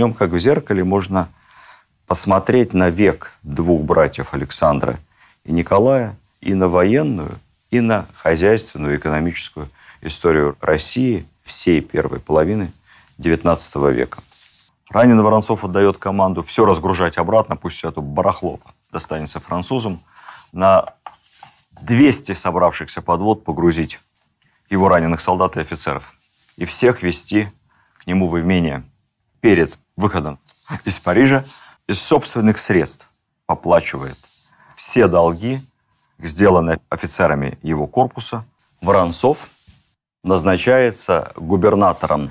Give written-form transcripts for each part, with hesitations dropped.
нем, как в зеркале, можно посмотреть на век двух братьев Александра и Николая, и на военную, и на хозяйственную, экономическую историю России всей первой половины XIX века. Раненый Воронцов отдает команду все разгружать обратно, пусть все это барахло достанется французам, на 200 собравшихся подвод погрузить его раненых солдат и офицеров и всех везти к нему в имение. Перед выходом из Парижа из собственных средств оплачивает все долги, сделанные офицерами его корпуса. Воронцов назначается губернатором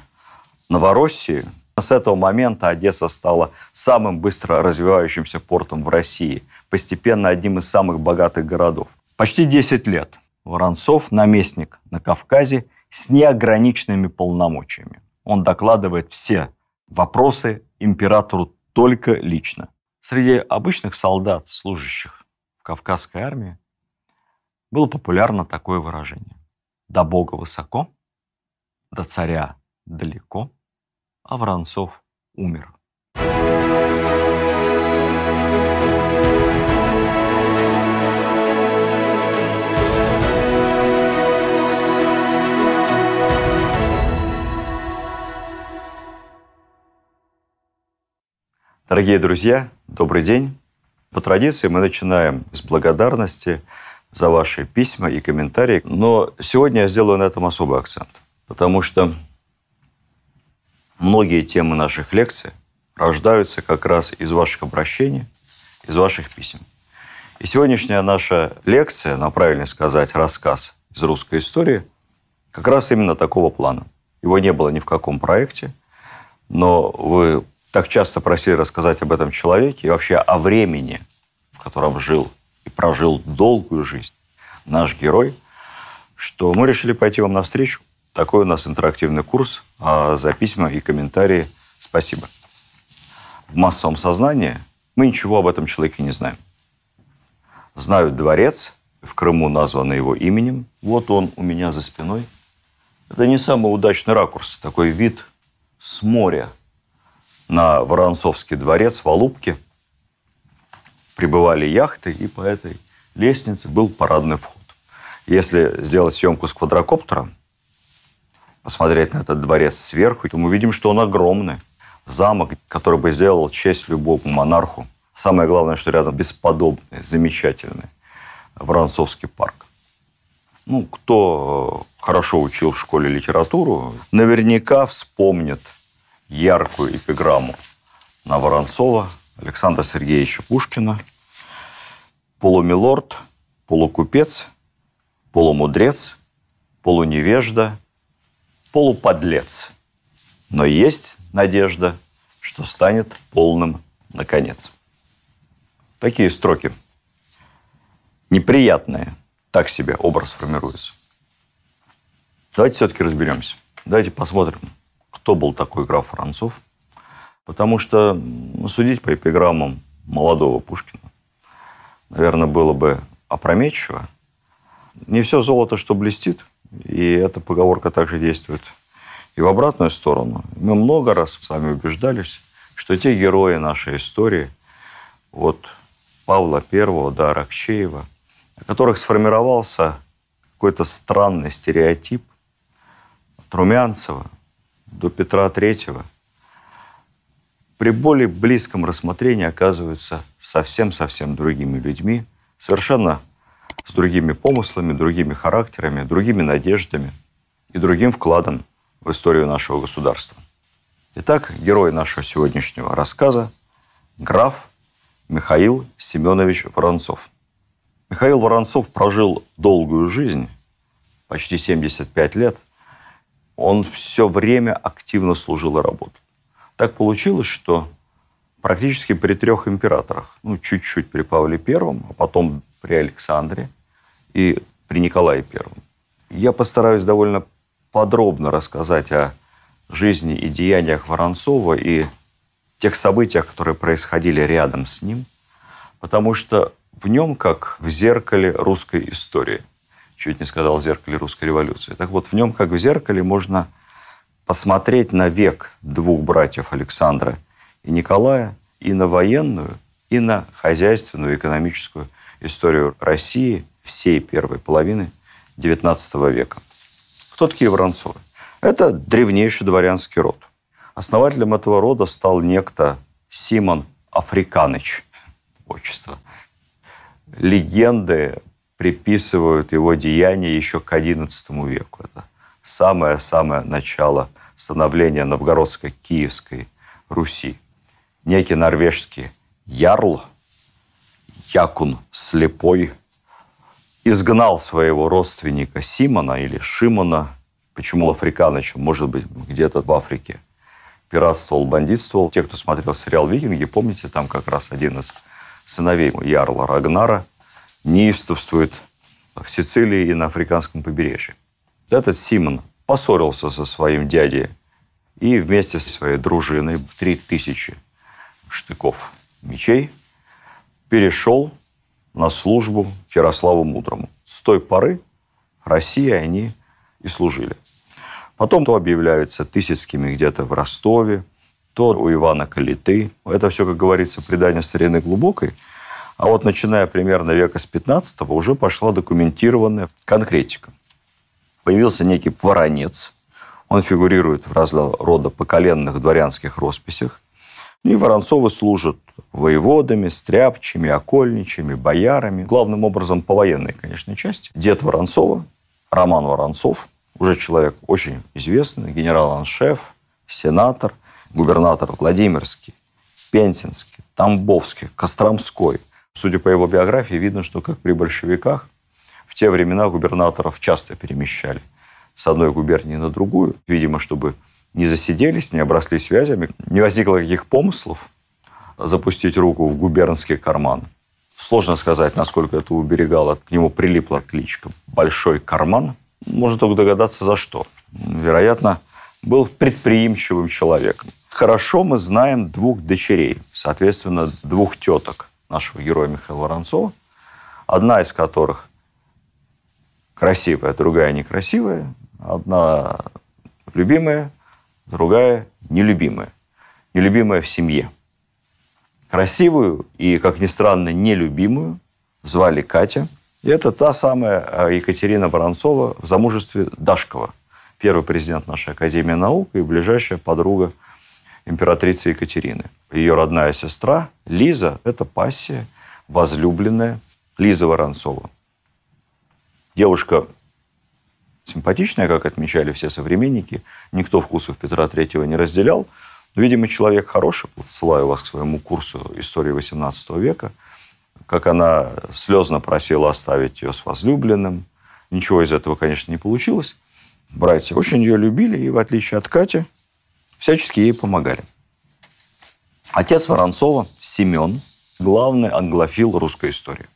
Новороссии. С этого момента Одесса стала самым быстро развивающимся портом в России, постепенно одним из самых богатых городов. Почти 10 лет Воронцов – наместник на Кавказе с неограниченными полномочиями. Он докладывает все вопросы императору только лично. Среди обычных солдат, служащих в Кавказской армии, было популярно такое выражение: «До Бога высоко, до царя далеко, а Воронцов умер». Дорогие друзья, добрый день. По традиции мы начинаем с благодарности за ваши письма и комментарии. Но сегодня я сделаю на этом особый акцент, потому что многие темы наших лекций рождаются как раз из ваших обращений, из ваших писем. И сегодняшняя наша лекция, правильно сказать, рассказ из русской истории, как раз именно такого плана. Его не было ни в каком проекте, но вы так часто просили рассказать об этом человеке и вообще о времени, в котором жил и прожил долгую жизнь наш герой, что мы решили пойти вам навстречу. Такой у нас интерактивный курс. А за письма и комментарии спасибо. В массовом сознании мы ничего об этом человеке не знаем. Знают дворец, в Крыму названный его именем. Вот он у меня за спиной. Это не самый удачный ракурс. Такой вид с моря на Воронцовский дворец в Алупке. Прибывали яхты, и по этой лестнице был парадный вход. Если сделать съемку с квадрокоптера, посмотреть на этот дворец сверху, то мы увидим, что он огромный. Замок, который бы сделал честь любому монарху. Самое главное, что рядом бесподобный, замечательный Воронцовский парк. Кто хорошо учил в школе литературу, наверняка вспомнит яркую эпиграмму на Воронцова Александра Сергеевича Пушкина: «Полумилорд, полукупец, полумудрец, полуневежда, полуподлец. Но есть надежда, что станет полным наконец». Такие строки. Неприятные. Так себе образ формируется. Давайте все-таки разберемся. Давайте посмотрим, кто был такой граф Воронцов. Потому что судить по эпиграммам молодого Пушкина, наверное, было бы опрометчиво. Не все золото, что блестит. И эта поговорка также действует и в обратную сторону. Мы много раз с вами убеждались, что те герои нашей истории, от Павла I до Аракчеева, о которых сформировался какой-то странный стереотип, от Румянцева до Петра III, при более близком рассмотрении оказываются совсем-совсем другими людьми, совершенно с другими помыслами, другими характерами, другими надеждами и другим вкладом в историю нашего государства. Итак, герой нашего сегодняшнего рассказа – граф Михаил Семенович Воронцов. Михаил Воронцов прожил долгую жизнь, почти 75 лет. Он все время активно служил и работал. Так получилось, что практически при 3 императорах, чуть-чуть при Павле I, а потом при Александре и при Николае I. Я постараюсь довольно подробно рассказать о жизни и деяниях Воронцова и тех событиях, которые происходили рядом с ним, потому что в нем, как в зеркале русской истории, чуть не сказал в зеркале русской революции, так вот, в нем, как в зеркале, можно посмотреть на век двух братьев Александра и Николая и на военную, и на хозяйственную, экономическую историю России всей первой половины XIX века. Кто такие Воронцовы? Это древнейший дворянский род. Основателем этого рода стал некто Симон Африканыч. Отчество. Легенды приписывают его деяния еще к XI веку. Это самое-самое начало становления Новгородско-Киевской Руси. Некий норвежский ярл, Якун Слепой, изгнал своего родственника Симона или Шимона. Почему Африканыч? Может быть, где-то в Африке. Пиратствовал, бандитствовал. Те, кто смотрел сериал «Викинги», помните, там как раз один из сыновей ярла Рагнара неистовствует в Сицилии и на африканском побережье. Этот Симон поссорился со своим дядей и вместе со своей дружиной в 3000 штыков мечей перешел на службу к Ярославу Мудрому. С той поры России они и служили. Потом то объявляются Тысяцкими где-то в Ростове, то у Ивана Калиты. Это все, как говорится, предание старины глубокой. А вот начиная примерно века с 15-го уже пошла документированная конкретика. Появился некий Воронец. Он фигурирует в разного рода поколенных дворянских росписях. И Воронцовы служат воеводами, стряпчими, окольничьими, боярами. Главным образом по военной, конечно, части. Дед Воронцова, Роман Воронцов, уже человек очень известный, генерал-аншеф, сенатор, губернатор Владимирский, Пензенский, Тамбовский, Костромской. Судя по его биографии, видно, что, как при большевиках, в те времена губернаторов часто перемещали с одной губернии на другую. Видимо, чтобы не засиделись, не обросли связями, не возникло каких помыслов запустить руку в губернский карман. Сложно сказать, насколько это уберегало. К нему прилипла кличка «Большой карман». Можно только догадаться, за что. Вероятно, был предприимчивым человеком. Хорошо мы знаем двух дочерей, соответственно, двух теток нашего героя Михаила Воронцова, одна из которых красивая, другая некрасивая, одна любимая, другая нелюбимая. Нелюбимая в семье. Красивую и, как ни странно, нелюбимую звали Катя. И это та самая Екатерина Воронцова в замужестве Дашкова, первый президент нашей Академии наук и ближайшая подруга императрицы Екатерины. Ее родная сестра Лиза – это пассия, возлюбленная Лиза Воронцова. Девушка симпатичная, как отмечали все современники. Никто вкусов Петра III не разделял. Но, видимо, человек хороший. Ссылаю вас к своему курсу истории XVIII века. Как она слезно просила оставить ее с возлюбленным. Ничего из этого, конечно, не получилось. Братья очень ее любили и, в отличие от Кати, всячески ей помогали. Отец Воронцова, Семен, главный англофил русской истории.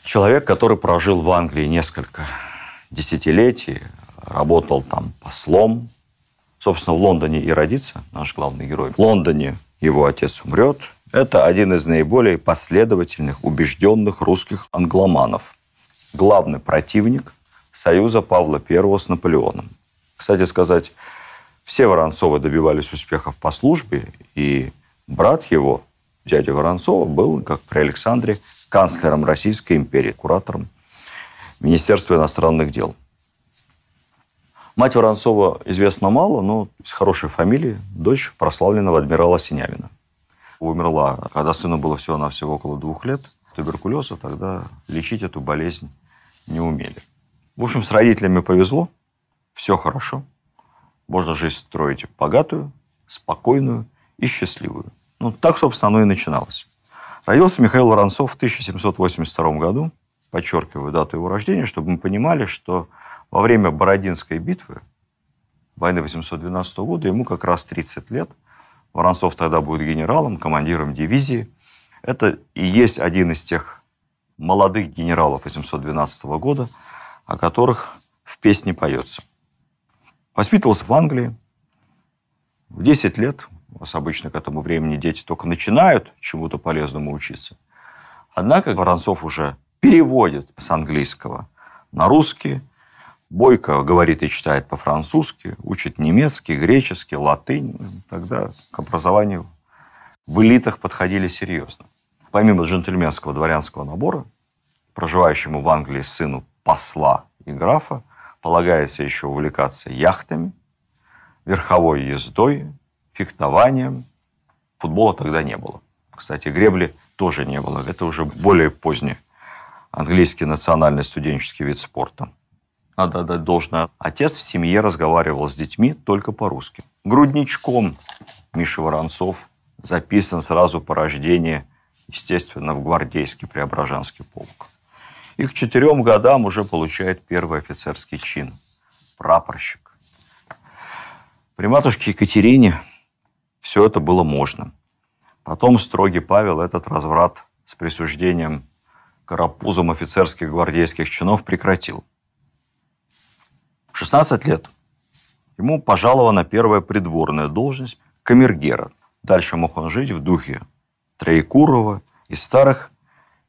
Человек, который прожил в Англии несколько десятилетий, работал там послом. Собственно, в Лондоне и родится наш главный герой. В Лондоне его отец умрет. Это один из наиболее последовательных, убежденных русских англоманов. Главный противник союза Павла I с Наполеоном. Кстати сказать, все Воронцовы добивались успехов по службе, и брат его, дядя Воронцова, был, как при Александре, канцлером Российской империи, куратором Министерства иностранных дел. Мать Воронцова известна мало, но с хорошей фамилией, дочь прославленного адмирала Синявина. Умерла, когда сыну было всего-навсего около 2 лет. Туберкулеза, тогда лечить эту болезнь не умели. В общем, с родителями повезло, все хорошо. Можно жизнь строить богатую, спокойную и счастливую. Ну, так, собственно, оно и начиналось. Родился Михаил Воронцов в 1782 году. Подчеркиваю дату его рождения, чтобы мы понимали, что во время Бородинской битвы, войны 812 года, ему как раз 30 лет. Воронцов тогда будет генералом, командиром дивизии. Это и есть один из тех молодых генералов 812 года, о которых в песне поется. Воспитывался в Англии. В 10 лет, у нас обычно к этому времени дети только начинают чему-то полезному учиться. Однако Воронцов уже переводит с английского на русский, бойко говорит и читает по-французски, учит немецкий, греческий, латынь. Тогда к образованию в элитах подходили серьезно. Помимо джентльменского дворянского набора, проживающему в Англии сыну посла и графа полагается еще увлекаться яхтами, верховой ездой, фехтованием. Футбола тогда не было. Кстати, гребли тоже не было. Это уже более поздний английский национальный студенческий вид спорта. Надо отдать должное. Отец в семье разговаривал с детьми только по-русски. Грудничком Миша Воронцов записан сразу по рождению, естественно, в гвардейский Преображенский полк. И к 4 годам уже получает первый офицерский чин – прапорщик. При матушке Екатерине все это было можно. Потом строгий Павел этот разврат с присуждением карапузам офицерских гвардейских чинов прекратил. В 16 лет ему пожалована первая придворная должность камергера. Дальше мог он жить в духе Троекурова и старых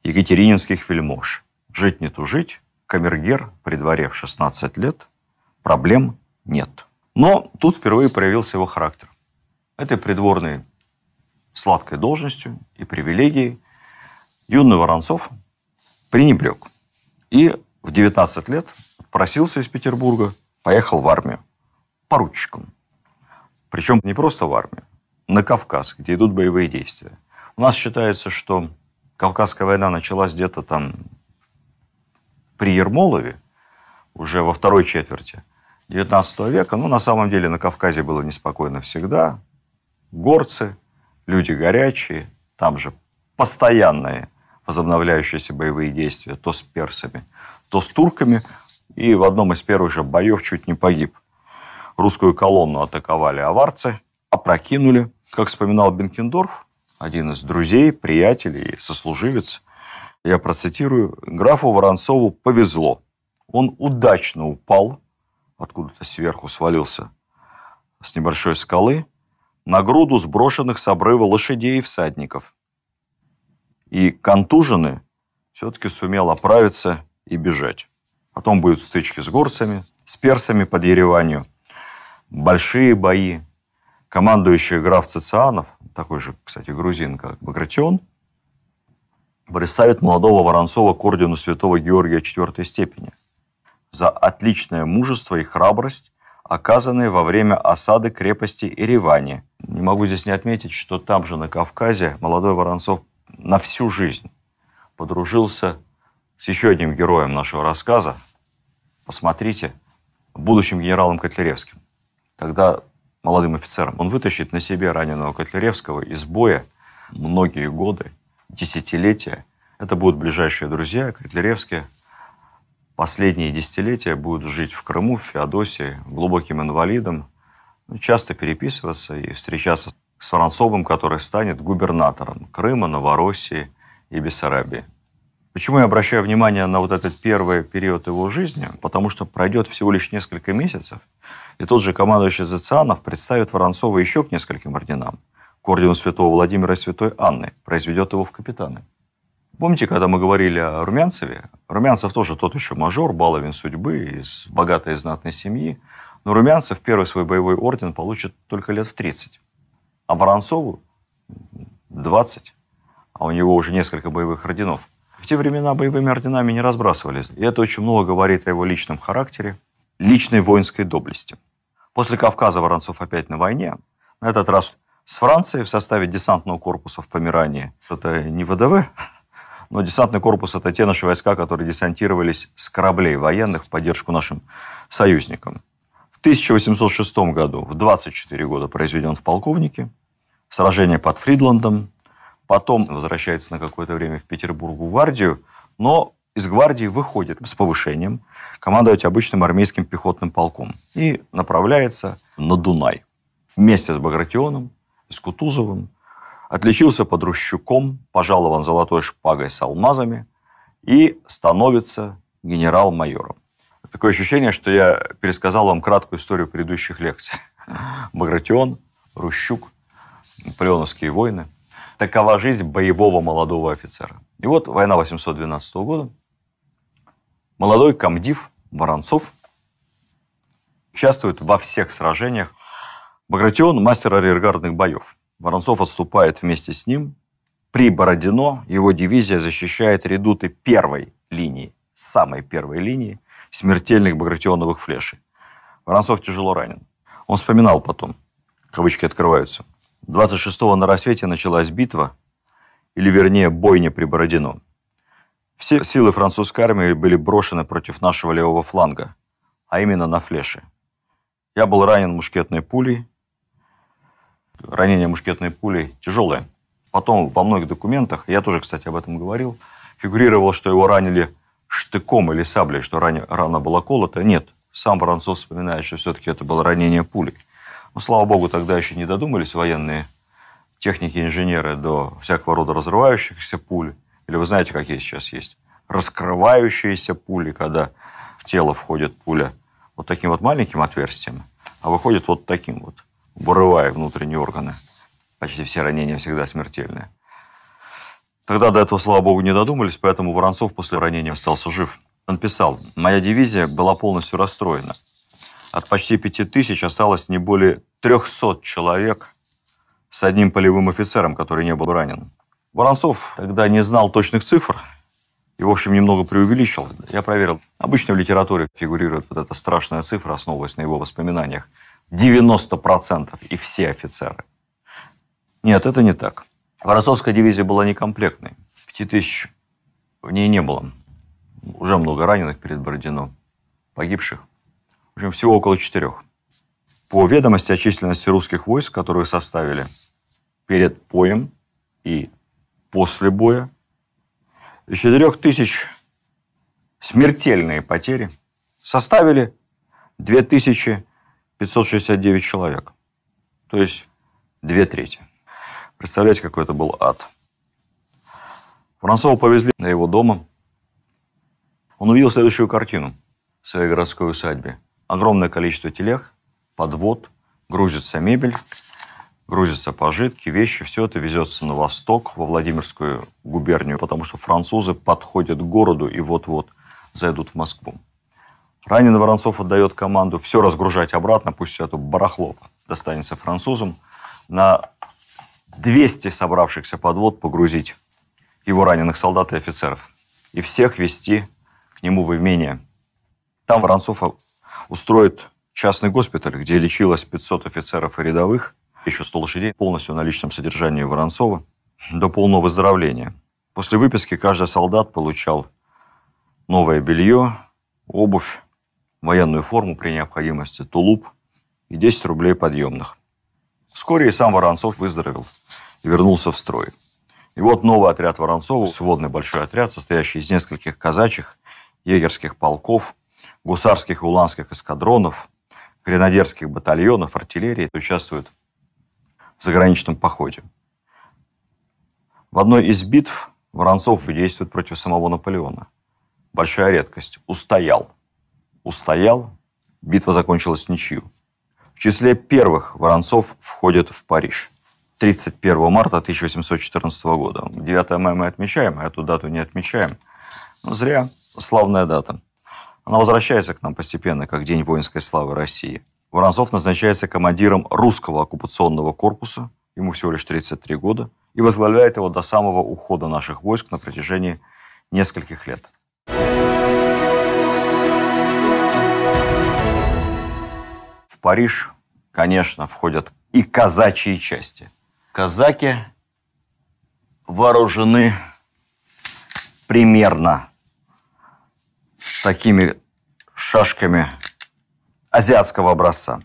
екатерининских вельмож. Жить не тужить, камергер при дворе в 16 лет, проблем нет. Но тут впервые проявился его характер. Этой придворной сладкой должностью и привилегией юный Воронцов пренебрег. И в 19 лет просился из Петербурга, поехал в армию поручиком. Причем не просто в армию, на Кавказ, где идут боевые действия. У нас считается, что Кавказская война началась где-то там при Ермолове, уже во второй четверти XIX века. Но на самом деле на Кавказе было неспокойно всегда. Горцы, люди горячие, там же постоянные возобновляющиеся боевые действия то с персами, то с турками. И в одном из первых же боев чуть не погиб. Русскую колонну атаковали аварцы, опрокинули. Как вспоминал Бенкендорф, один из друзей, приятелей, сослуживец, я процитирую, графу Воронцову повезло. Он удачно упал, откуда-то сверху свалился с небольшой скалы, на груду сброшенных с обрыва лошадей и всадников. И контуженный все-таки сумел оправиться и бежать. Потом будут стычки с горцами, с персами под Ереванью, большие бои. Командующий граф Цицианов, такой же, кстати, грузин, как Багратион, представит молодого Воронцова к ордену святого Георгия IV степени за отличное мужество и храбрость, оказанные во время осады крепости Еревани. Не могу здесь не отметить, что там же, на Кавказе, молодой Воронцов на всю жизнь подружился с еще одним героем нашего рассказа. Посмотрите, будущим генералом Котляревским. Когда молодым офицером он вытащит на себе раненого Котляревского из боя многие годы, десятилетия. Это будут ближайшие друзья. Котляревские последние десятилетия будут жить в Крыму, в Феодосии, глубоким инвалидом, часто переписываться и встречаться с Воронцовым, который станет губернатором Крыма, Новороссии и Бессарабии. Почему я обращаю внимание на вот этот первый период его жизни? Потому что пройдет всего лишь несколько месяцев, и тот же командующий Цицианов представит Воронцова еще к нескольким орденам. К ордену святого Владимира и святой Анны, произведет его в капитаны. Помните, когда мы говорили о Румянцеве? Румянцев тоже тот еще мажор, баловень судьбы, из богатой и знатной семьи. Но Румянцев первый свой боевой орден получит только лет в 30. А Воронцову 20. А у него уже несколько боевых орденов. В те времена боевыми орденами не разбрасывались. И это очень много говорит о его личном характере, личной воинской доблести. После Кавказа Воронцов опять на войне. На этот раз с Францией в составе десантного корпуса в Померании. Это не ВДВ, но десантный корпус – это те наши войска, которые десантировались с кораблей военных в поддержку нашим союзникам. В 1806 году, в 24 года, произведен в полковнике. Сражение под Фридландом. Потом возвращается на какое-то время в Петербург в гвардию, но из гвардии выходит с повышением командовать обычным армейским пехотным полком и направляется на Дунай. Вместе с Багратионом и с Кутузовым отличился под Рущуком, пожалован золотой шпагой с алмазами и становится генерал-майором. Такое ощущение, что я пересказал вам краткую историю предыдущих лекций. Багратион, Рущук, наполеоновские войны. Такова жизнь боевого молодого офицера. И вот война 812 года. Молодой комдив Воронцов Участвует во всех сражениях. Багратион – мастер арьергардных боев. Воронцов отступает вместе с ним. При Бородино его дивизия защищает редуты первой линии, самой первой линии смертельных багратионовых флешей. Воронцов тяжело ранен. Он вспоминал потом, кавычки открываются, 26-го на рассвете началась битва, или вернее бойня при Бородино. Все силы французской армии были брошены против нашего левого фланга, а именно на флеше. Я был ранен мушкетной пулей. Ранение мушкетной пулей тяжелое. Потом во многих документах, я тоже, кстати, об этом говорил, фигурировало, что его ранили штыком или саблей, что рана была колота. Нет, сам Воронцов вспоминает, что все-таки это было ранение пулей. Но, слава богу, тогда еще не додумались военные техники, инженеры до всякого рода разрывающихся пуль. Или вы знаете, какие сейчас есть? Раскрывающиеся пули, когда в тело входит пуля вот таким вот маленьким отверстием, а выходит вот таким вот, вырывая внутренние органы. Почти все ранения всегда смертельные. Тогда до этого, слава богу, не додумались, поэтому Воронцов после ранения остался жив. Он писал: «Моя дивизия была полностью расстроена. От почти 5000 осталось не более 300 человек с одним полевым офицером, который не был ранен». Воронцов тогда не знал точных цифр и, в общем, немного преувеличил. Я проверил. Обычно в литературе фигурирует вот эта страшная цифра, основываясь на его воспоминаниях. 90% и все офицеры. Нет, это не так. Воронцовская дивизия была некомплектной. 5000 в ней не было. Уже много раненых перед Бородино, погибших. В общем, всего около 4. По ведомости о численности русских войск, которые составили перед боем и после боя, из 4000 смертельные потери составили 2569 человек. То есть 2/3. Представляете, какой это был ад. Воронцова повезли до его дома. Он увидел следующую картину в своей городской усадьбе. Огромное количество телег, подвод, грузится мебель, грузятся пожитки, вещи. Все это везется на восток, во Владимирскую губернию, потому что французы подходят к городу и вот-вот зайдут в Москву. Раненый Воронцов отдает команду все разгружать обратно, пусть все это барахло достанется французам, на 200 собравшихся подвод погрузить его раненых солдат и офицеров и всех везти к нему в имение. Там Воронцов устроит частный госпиталь, где лечилось 500 офицеров и рядовых, еще 100 лошадей, полностью на личном содержании Воронцова, до полного выздоровления. После выписки каждый солдат получал новое белье, обувь, военную форму при необходимости, тулуп и 10 рублей подъемных. Вскоре и сам Воронцов выздоровел и вернулся в строй. И вот новый отряд Воронцова, сводный большой отряд, состоящий из нескольких казачьих, егерских полков, гусарских и уланских эскадронов, гренадерских батальонов, артиллерии, участвует в заграничном походе. В одной из битв Воронцов действует против самого Наполеона. Большая редкость. Устоял. Битва закончилась в ничью. В числе первых Воронцов входит в Париж. 31 марта 1814 года. 9 мая мы отмечаем, а эту дату не отмечаем. Но зря. Славная дата. Она возвращается к нам постепенно, как День воинской славы России. Воронцов назначается командиром русского оккупационного корпуса, ему всего лишь 33 года, и возглавляет его до самого ухода наших войск на протяжении нескольких лет. В Париж, конечно, входят и казачьи части. Казаки вооружены примерно такими шашками азиатского образца.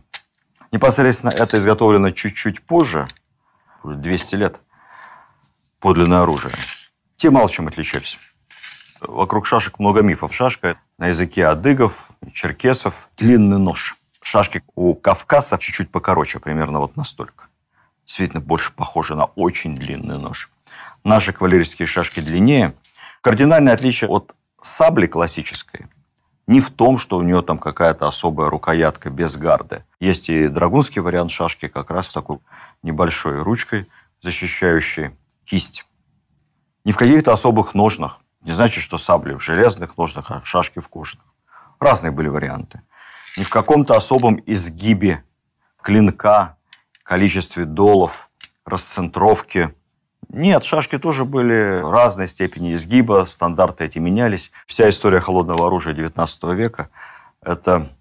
Непосредственно это изготовлено чуть-чуть позже, 200 лет, подлинное оружие. Те мало чем отличались. Вокруг шашек много мифов. Шашка на языке адыгов, черкесов, длинный нож. Шашки у кавказцев чуть-чуть покороче, примерно вот настолько. Действительно, больше похоже на очень длинный нож. Наши кавалерийские шашки длиннее. Кардинальное отличие от сабли классической не в том, что у нее там какая-то особая рукоятка без гарды. Есть и драгунский вариант шашки, как раз с такой небольшой ручкой, защищающей кисть. Не в каких-то особых ножнах. Не значит, что сабли в железных ножнах, а шашки в кожаных. Разные были варианты. не в каком-то особом изгибе клинка, количестве долов, расцентровки. Нет, шашки тоже были разной степени изгиба, стандарты эти менялись. Вся история холодного оружия XIX века – это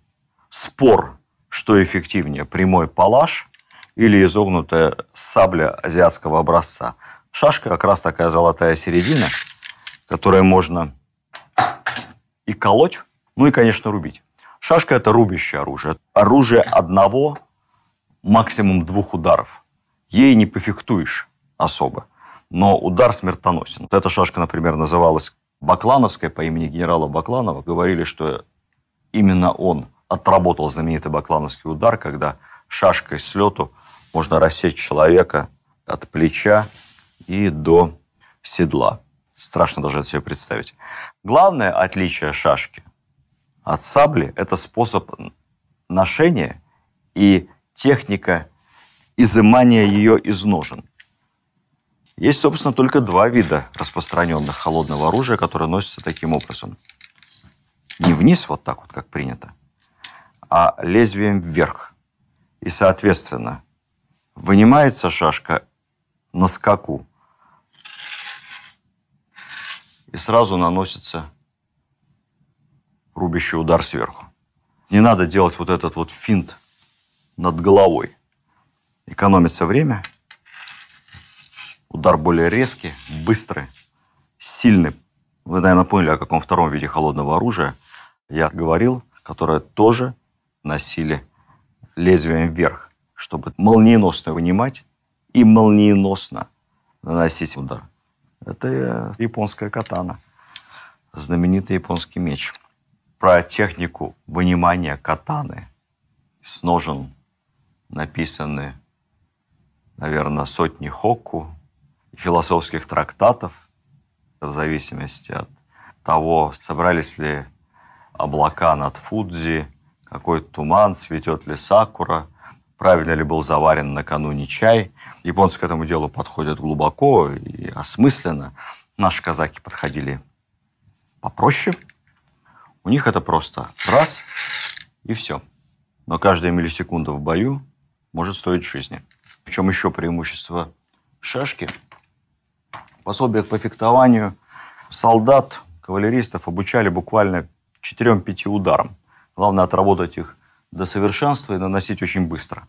спор, что эффективнее – прямой палаш или изогнутая сабля азиатского образца. Шашка как раз такая золотая середина, которой можно и колоть, ну и, конечно, рубить. Шашка – это рубящее оружие. Оружие одного, максимум двух ударов. Ей не пофехтуешь особо, но удар смертоносен. Вот эта шашка, например, называлась Баклановская по имени генерала Бакланова. Говорили, что именно он отработал знаменитый баклановский удар, когда шашкой с лету можно рассечь человека от плеча и до седла. Страшно даже это себе представить. Главное отличие шашки от сабли – это способ ношения и техника изымания ее из ножен. Есть, собственно, только два вида распространенных холодного оружия, которые носятся таким образом. Не вниз, вот так вот, как принято, а лезвием вверх. И, соответственно, вынимается шашка на скаку и сразу наносится рубящий удар сверху. Не надо делать вот этот вот финт над головой. Экономится время. Удар более резкий, быстрый, сильный. Вы, наверное, поняли, о каком втором виде холодного оружия я говорил, которое тоже носили лезвием вверх, чтобы молниеносно вынимать и молниеносно наносить удар. Это японская катана, знаменитый японский меч. Про технику вынимания катаны с ножен написаны, наверное, сотни хокку, философских трактатов, в зависимости от того, собрались ли облака над Фудзи, какой туман, цветет ли сакура, правильно ли был заварен накануне чай. Японцы к этому делу подходят глубоко и осмысленно. Наши казаки подходили попроще. У них это просто раз и все. Но каждая миллисекунда в бою может стоить жизни. Причем еще преимущество шашки. В пособиях по фехтованию солдат, кавалеристов обучали буквально 4-5 ударам. Главное отработать их до совершенства и наносить очень быстро.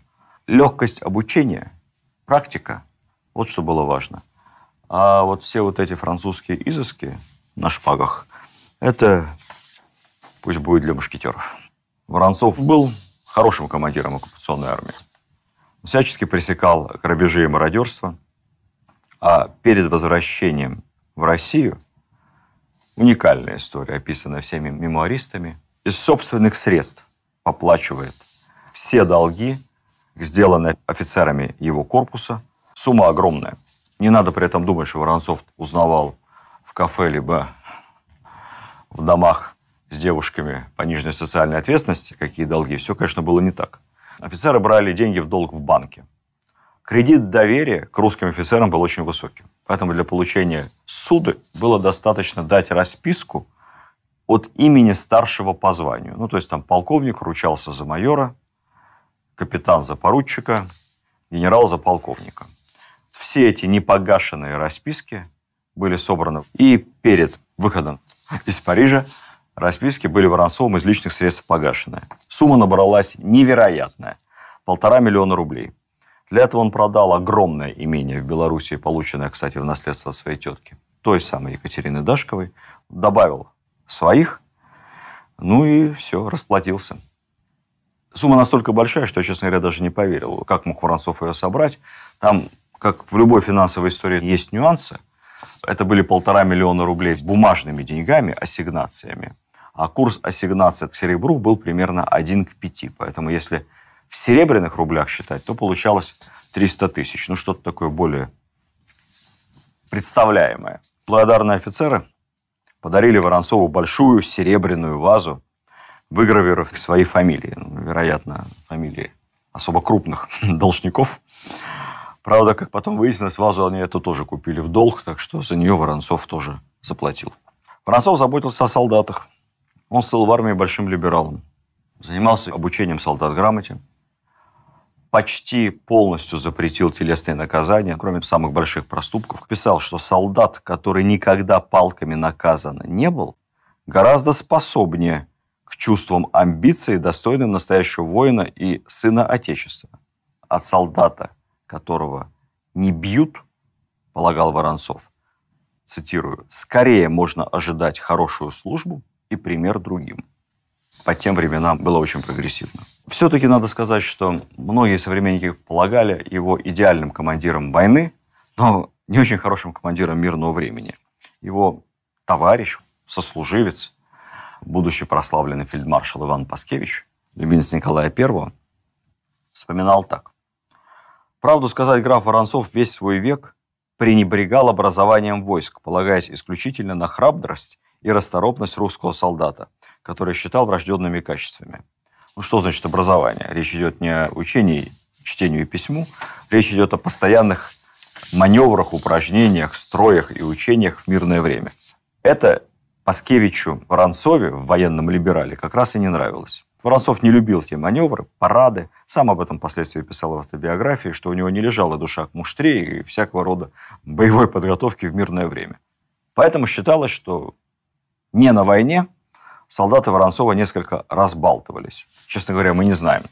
Легкость обучения, практика – вот что было важно. А вот все вот эти французские изыски на шпагах – это пусть будет для мушкетеров. Воронцов был хорошим командиром оккупационной армии. Всячески пресекал грабежи и мародерство. А перед возвращением в Россию уникальная история, описанная всеми мемуаристами, из собственных средств оплачивает все долги, сделанные офицерами его корпуса. Сумма огромная. Не надо при этом думать, что Воронцов узнавал в кафе либо в домах с девушками пониженной социальной ответственности, какие долги. Все, конечно, было не так. Офицеры брали деньги в долг в банке. Кредит доверия к русским офицерам был очень высоким. Поэтому для получения ссуды было достаточно дать расписку от имени старшего по званию. Ну, то есть там полковник ручался за майора, капитан за поручика, генерал за полковника. Все эти непогашенные расписки были собраны. И перед выходом из Парижа расписки были Воронцовым из личных средств погашены. Сумма набралась невероятная. 1,5 миллиона рублей. Для этого он продал огромное имение в Белоруссии, полученное, кстати, в наследство от своей тетки, той самой Екатерины Дашковой. Добавил своих, ну и все, расплатился. Сумма настолько большая, что я, честно говоря, даже не поверил, как мог Воронцов ее собрать. Там, как в любой финансовой истории, есть нюансы. Это были 1,5 миллиона рублей бумажными деньгами, ассигнациями. А курс ассигнаций к серебру был примерно 1 к 5. Поэтому если в серебряных рублях считать, то получалось 300 тысяч. Ну, что-то такое более представляемое. Благодарные офицеры подарили Воронцову большую серебряную вазу, выгравировав свои фамилии. Ну, вероятно, фамилии особо крупных должников. Правда, как потом выяснилось, вазу они эту тоже купили в долг, так что за нее Воронцов тоже заплатил. Воронцов заботился о солдатах. Он стал в армии большим либералом. занимался обучением солдат грамоте, почти полностью запретил телесные наказания, кроме самых больших проступков. Писал, что солдат, который никогда палками наказан не был, гораздо способнее к чувствам амбиций, достойным настоящего воина и сына Отечества. От солдата, которого не бьют, полагал Воронцов, цитирую, «скорее можно ожидать хорошую службу и пример другим». По тем временам было очень прогрессивно. Все-таки надо сказать, что многие современники полагали его идеальным командиром войны, но не очень хорошим командиром мирного времени. Его товарищ, сослуживец, будущий прославленный фельдмаршал Иван Паскевич, любимец Николая I, вспоминал так. «Правду сказать, граф Воронцов весь свой век пренебрегал образованием войск, полагаясь исключительно на храбрость и расторопность русского солдата, который считал врожденными качествами». Ну, что значит образование? Речь идет не о учении, чтению и письму, речь идет о постоянных маневрах, упражнениях, строях и учениях в мирное время. Это Паскевичу Воронцове в военном либерале как раз и не нравилось. Воронцов не любил те маневры, парады. Сам об этом впоследствии писал в автобиографии, что у него не лежала душа к муштре и всякого рода боевой подготовки в мирное время. Поэтому считалось, что не на войне солдаты Воронцова несколько разбалтывались. Честно говоря, мы не знаем,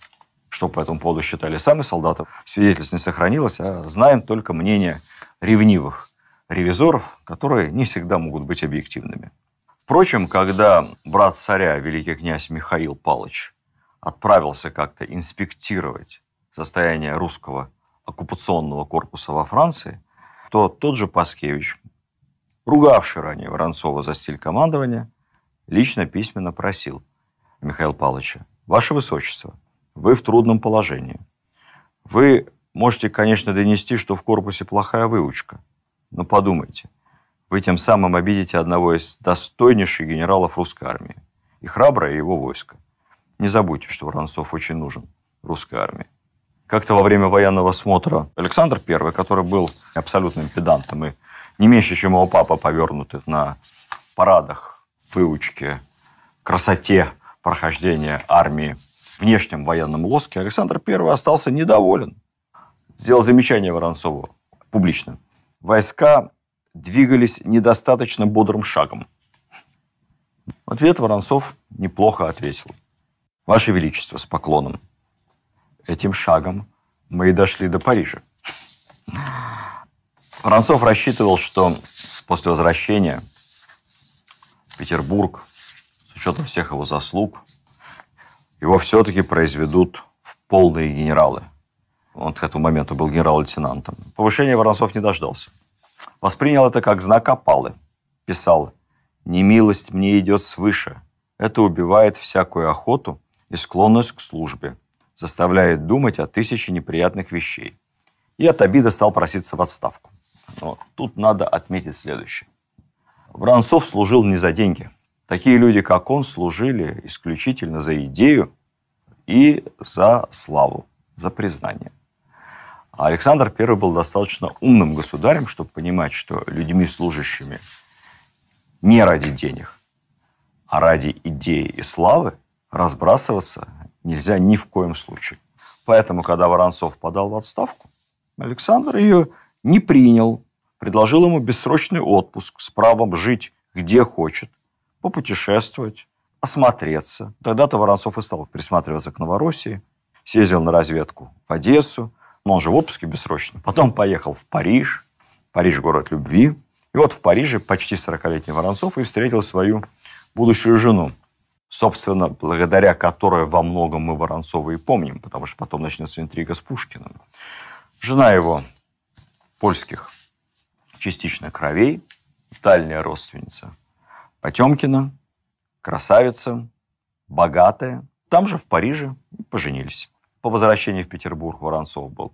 что по этому поводу считали сами солдаты. Свидетельств не сохранилось, а знаем только мнение ревнивых ревизоров, которые не всегда могут быть объективными. Впрочем, когда брат царя, великий князь Михаил Павлович, отправился как-то инспектировать состояние русского оккупационного корпуса во Франции, то тот же Паскевич, ругавший ранее Воронцова за стиль командования, лично письменно просил Михаила Павловича: «Ваше Высочество, вы в трудном положении. Вы можете, конечно, донести, что в корпусе плохая выучка, но подумайте, вы тем самым обидите одного из достойнейших генералов русской армии и храброе его войско. Не забудьте, что Воронцов очень нужен русской армии». Как-то во время военного смотра Александр I, который был абсолютным педантом и не меньше, чем его папа, повернутый на парадах, выучке, красоте прохождения армии, внешнем военном лоске, Александр I остался недоволен. Сделал замечание Воронцову публично. Войска двигались недостаточно бодрым шагом. В ответ Воронцов неплохо ответил: «Ваше Величество, с поклоном, этим шагом мы и дошли до Парижа». Воронцов рассчитывал, что после возвращения в Петербург, с учетом всех его заслуг, его все-таки произведут в полные генералы. Он к этому моменту был генерал-лейтенантом. Повышения Воронцов не дождался. Воспринял это как знак опалы. Писал: «Немилость мне идет свыше. Это убивает всякую охоту и склонность к службе, заставляет думать о тысяче неприятных вещей». И от обиды стал проситься в отставку. Но тут надо отметить следующее. Воронцов служил не за деньги. Такие люди, как он, служили исключительно за идею и за славу, за признание. А Александр I был достаточно умным государем, чтобы понимать, что людьми, служащими не ради денег, а ради идеи и славы, разбрасываться нельзя ни в коем случае. Поэтому, когда Воронцов подал в отставку, Александр ее не принял, предложил ему бессрочный отпуск с правом жить где хочет, попутешествовать, осмотреться. Тогда-то Воронцов и стал присматриваться к Новороссии, съездил на разведку в Одессу, но он же в отпуске бессрочно. Потом поехал в Париж. Париж – город любви. И вот в Париже почти 40-летний Воронцов и встретил свою будущую жену. Собственно, благодаря которой во многом мы Воронцова и помним, потому что потом начнется интрига с Пушкиным. Жена его польских частично кровей, дальняя родственница Потемкина, красавица, богатая. Там же, в Париже, поженились. По возвращении в Петербург Воронцов был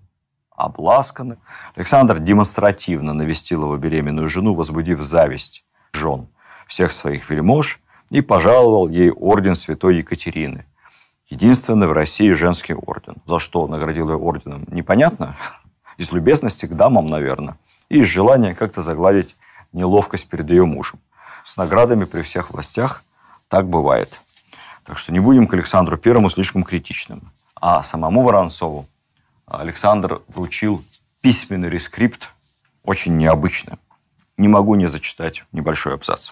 обласкан. Александр демонстративно навестил его беременную жену, возбудив зависть жен всех своих вельмож, и пожаловал ей орден святой Екатерины. Единственный в России женский орден. За что наградил ее орденом, непонятно. Из любезности к дамам, наверное. И из желания как-то загладить неловкость перед ее мужем. С наградами при всех властях так бывает. Так что не будем к Александру Первому слишком критичным. А самому Воронцову Александр вручил письменный рескрипт, очень необычный. Не могу не зачитать небольшой абзац.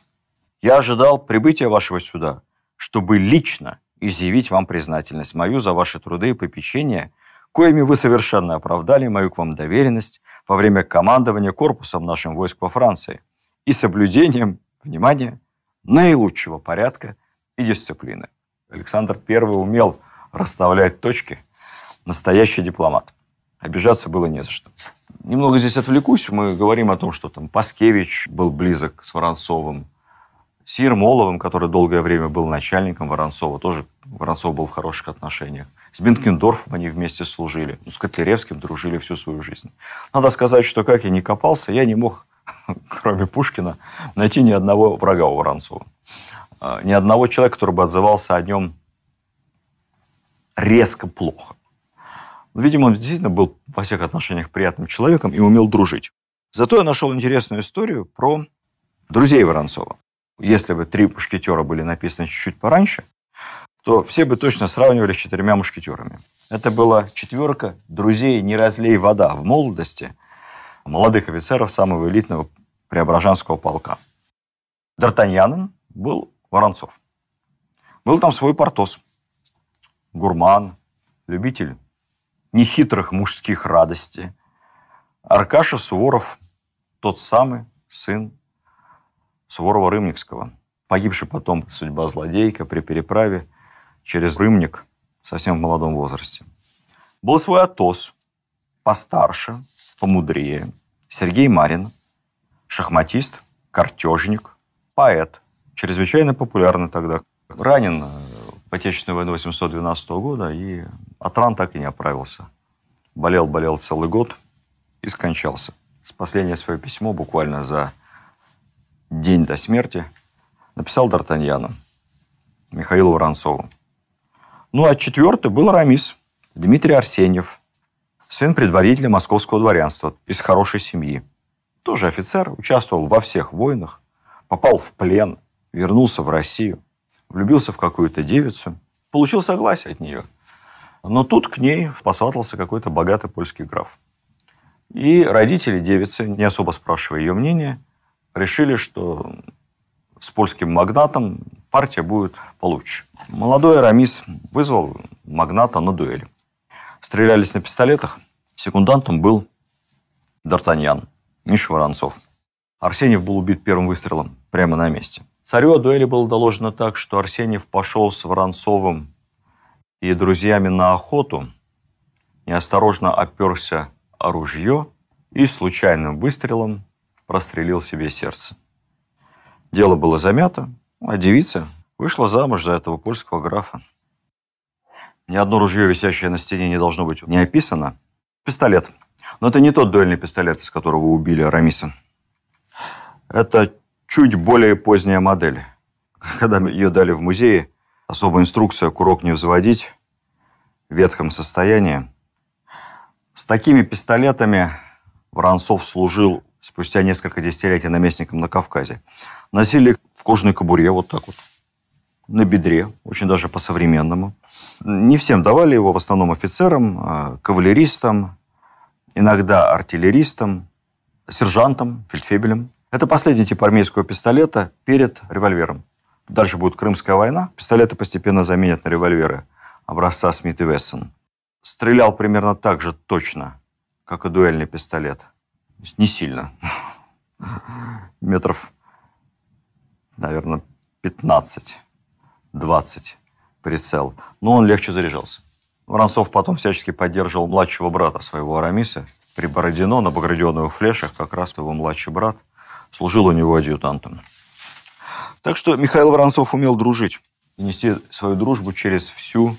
«Я ожидал прибытия вашего сюда, чтобы лично изъявить вам признательность мою за ваши труды и попечения, коими вы совершенно оправдали мою к вам доверенность во время командования корпусом нашим войск во Франции и соблюдением, внимание, наилучшего порядка и дисциплины». Александр I умел расставлять точки. Настоящий дипломат. Обижаться было не за что. Немного здесь отвлекусь. Мы говорим о том, что там Паскевич был близок с Воронцовым. С Ермоловым, который долгое время был начальником Воронцова, тоже Воронцов был в хороших отношениях. С Бенкендорфом они вместе служили. С Котляревским дружили всю свою жизнь. Надо сказать, что как я ни копался, я не мог, кроме Пушкина, найти ни одного врага у Воронцова. Ни одного человека, который бы отзывался о нем резко плохо. Видимо, он действительно был во всех отношениях приятным человеком и умел дружить. Зато я нашел интересную историю про друзей Воронцова. Если бы «Три мушкетера» были написаны чуть-чуть пораньше, то все бы точно сравнивали с «Четырьмя мушкетерами». Это была четверка друзей «Не разлей вода» в молодости молодых офицеров самого элитного Преображенского полка. Д'Артаньяном был Воронцов. Был там свой Портос, гурман, любитель нехитрых мужских радостей. Аркаша Суворов, тот самый сын Суворова-Рымникского, погибший потом судьба злодейка при переправе через Рымник совсем в молодом возрасте. Был свой Атос, постарше, помудрее, Сергей Марин, шахматист, картежник, поэт, чрезвычайно популярный тогда. Ранен в Отечественную войну 812 года и от ран так и не оправился. Болел целый год и скончался. Последнее свое письмо буквально за день до смерти написал Д'Артаньяну, Михаилу Воронцову. Ну, а четвертый был Арамис, Дмитрий Арсеньев, сын предводителя московского дворянства, из хорошей семьи. Тоже офицер, участвовал во всех войнах, попал в плен, вернулся в Россию, влюбился в какую-то девицу, получил согласие от нее. Но тут к ней посватался какой-то богатый польский граф. И родители девицы, не особо спрашивая ее мнения, решили, что с польским магнатом партия будет получше. Молодой Арамис вызвал магната на дуэль. Стрелялись на пистолетах. Секундантом был Д'Артаньян, Миша Воронцов. Арсеньев был убит первым выстрелом прямо на месте. Царю о дуэли было доложено так, что Арсеньев пошел с Воронцовым и друзьями на охоту, неосторожно оперся о ружье и случайным выстрелом прострелил себе сердце. Дело было замято, а девица вышла замуж за этого польского графа. Ни одно ружье, висящее на стене, не должно быть не описано. Пистолет. Но это не тот дуэльный пистолет, из которого убили Арамиса. Это чуть более поздняя модель. Когда ее дали в музее, особая инструкция курок не взводить в ветхом состоянии. С такими пистолетами Воронцов служил спустя несколько десятилетий наместником на Кавказе. Носили в кожаной кобуре, вот так вот, на бедре, очень даже по-современному. Не всем давали его, в основном офицерам, кавалеристам, иногда артиллеристам, сержантам, фельдфебелям. Это последний тип армейского пистолета перед револьвером. Дальше будет Крымская война. Пистолеты постепенно заменят на револьверы образца Смит и Вессон. Стрелял примерно так же точно, как и дуэльный пистолет. То есть не сильно. Метров, наверное, 15-20 прицел. Но он легче заряжался. Воронцов потом всячески поддерживал младшего брата своего Арамиса. При Бородино на багряновых флешах как раз его младший брат служил у него адъютантом. Так что Михаил Воронцов умел дружить и нести свою дружбу через всю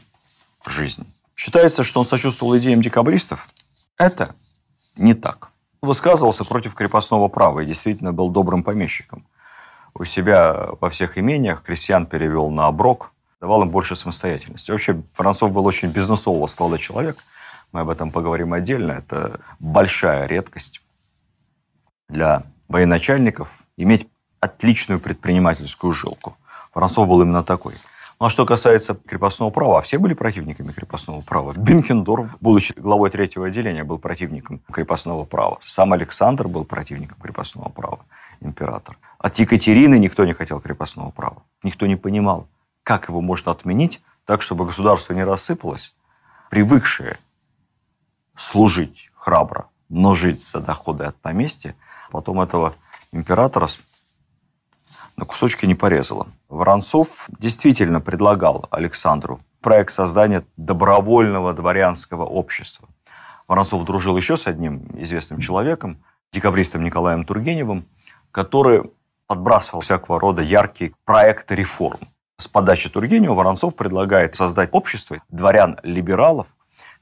жизнь. Считается, что он сочувствовал идеям декабристов. Это не так. Высказывался против крепостного права и действительно был добрым помещиком. У себя во всех имениях крестьян перевел на оброк, давал им больше самостоятельности. Вообще, Воронцов был очень бизнесового склада человек. Мы об этом поговорим отдельно. Это большая редкость для военачальников иметь отличную предпринимательскую жилку. Воронцов был именно такой. Ну, а что касается крепостного права, все были противниками крепостного права. Бенкендорф, будучи главой третьего отделения, был противником крепостного права. Сам Александр был противником крепостного права, император. От Екатерины никто не хотел крепостного права. Никто не понимал, как его можно отменить так, чтобы государство не рассыпалось, привыкшее служить храбро, но жить за доходы от поместья, потом этого императора на кусочки не порезало. Воронцов действительно предлагал Александру проект создания добровольного дворянского общества. Воронцов дружил еще с одним известным человеком, декабристом Николаем Тургеневым, который подбрасывал всякого рода яркие проекты реформ. С подачи Тургенева Воронцов предлагает создать общество дворян-либералов,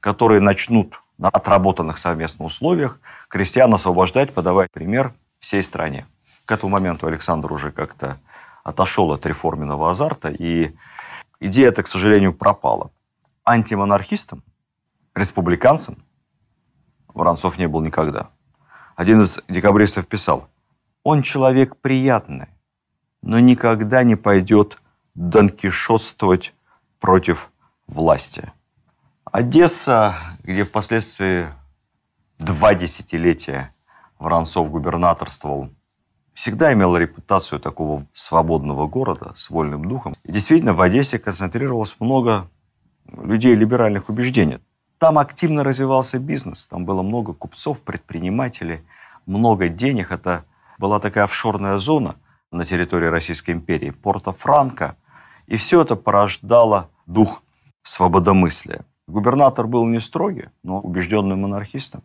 которые начнут на отработанных совместно условиях крестьян освобождать, подавая пример всей стране. К этому моменту Александр уже как-то отошел от реформенного азарта, и идея эта, к сожалению, пропала. Антимонархистом, республиканцем Воронцов не был никогда. Один из декабристов писал: «Он человек приятный, но никогда не пойдет донкишотствовать против власти». Одесса, где впоследствии 2 десятилетия Воронцов губернаторствовал, всегда имела репутацию такого свободного города с вольным духом. И действительно, в Одессе концентрировалось много людей либеральных убеждений. Там активно развивался бизнес, там было много купцов, предпринимателей, много денег. Это была такая офшорная зона на территории Российской империи, Порто-Франко. И все это порождало дух свободомыслия. Губернатор был не строгий, но убежденным монархистом.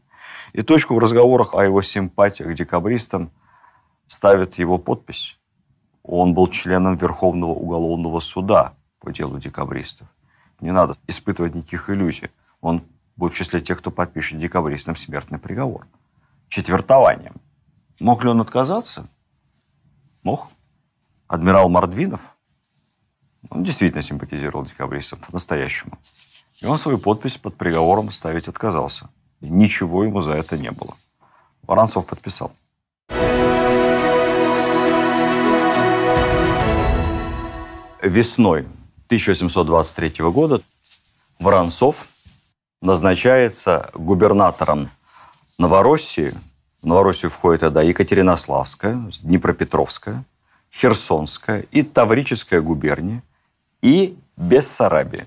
И точку в разговорах о его симпатиях к декабристам ставит его подпись. Он был членом Верховного уголовного суда по делу декабристов. Не надо испытывать никаких иллюзий. Он будет в числе тех, кто подпишет декабристам смертный приговор. Четвертованием. Мог ли он отказаться? Мог. Адмирал Мордвинов, он действительно симпатизировал декабристам по-настоящему. И он свою подпись под приговором ставить отказался. И ничего ему за это не было. Воронцов подписал. Весной 1823 года Воронцов назначается губернатором Новороссии. В Новороссию входит тогда Екатеринославская, Днепропетровская, Херсонская и Таврическая губерния и Бессарабия.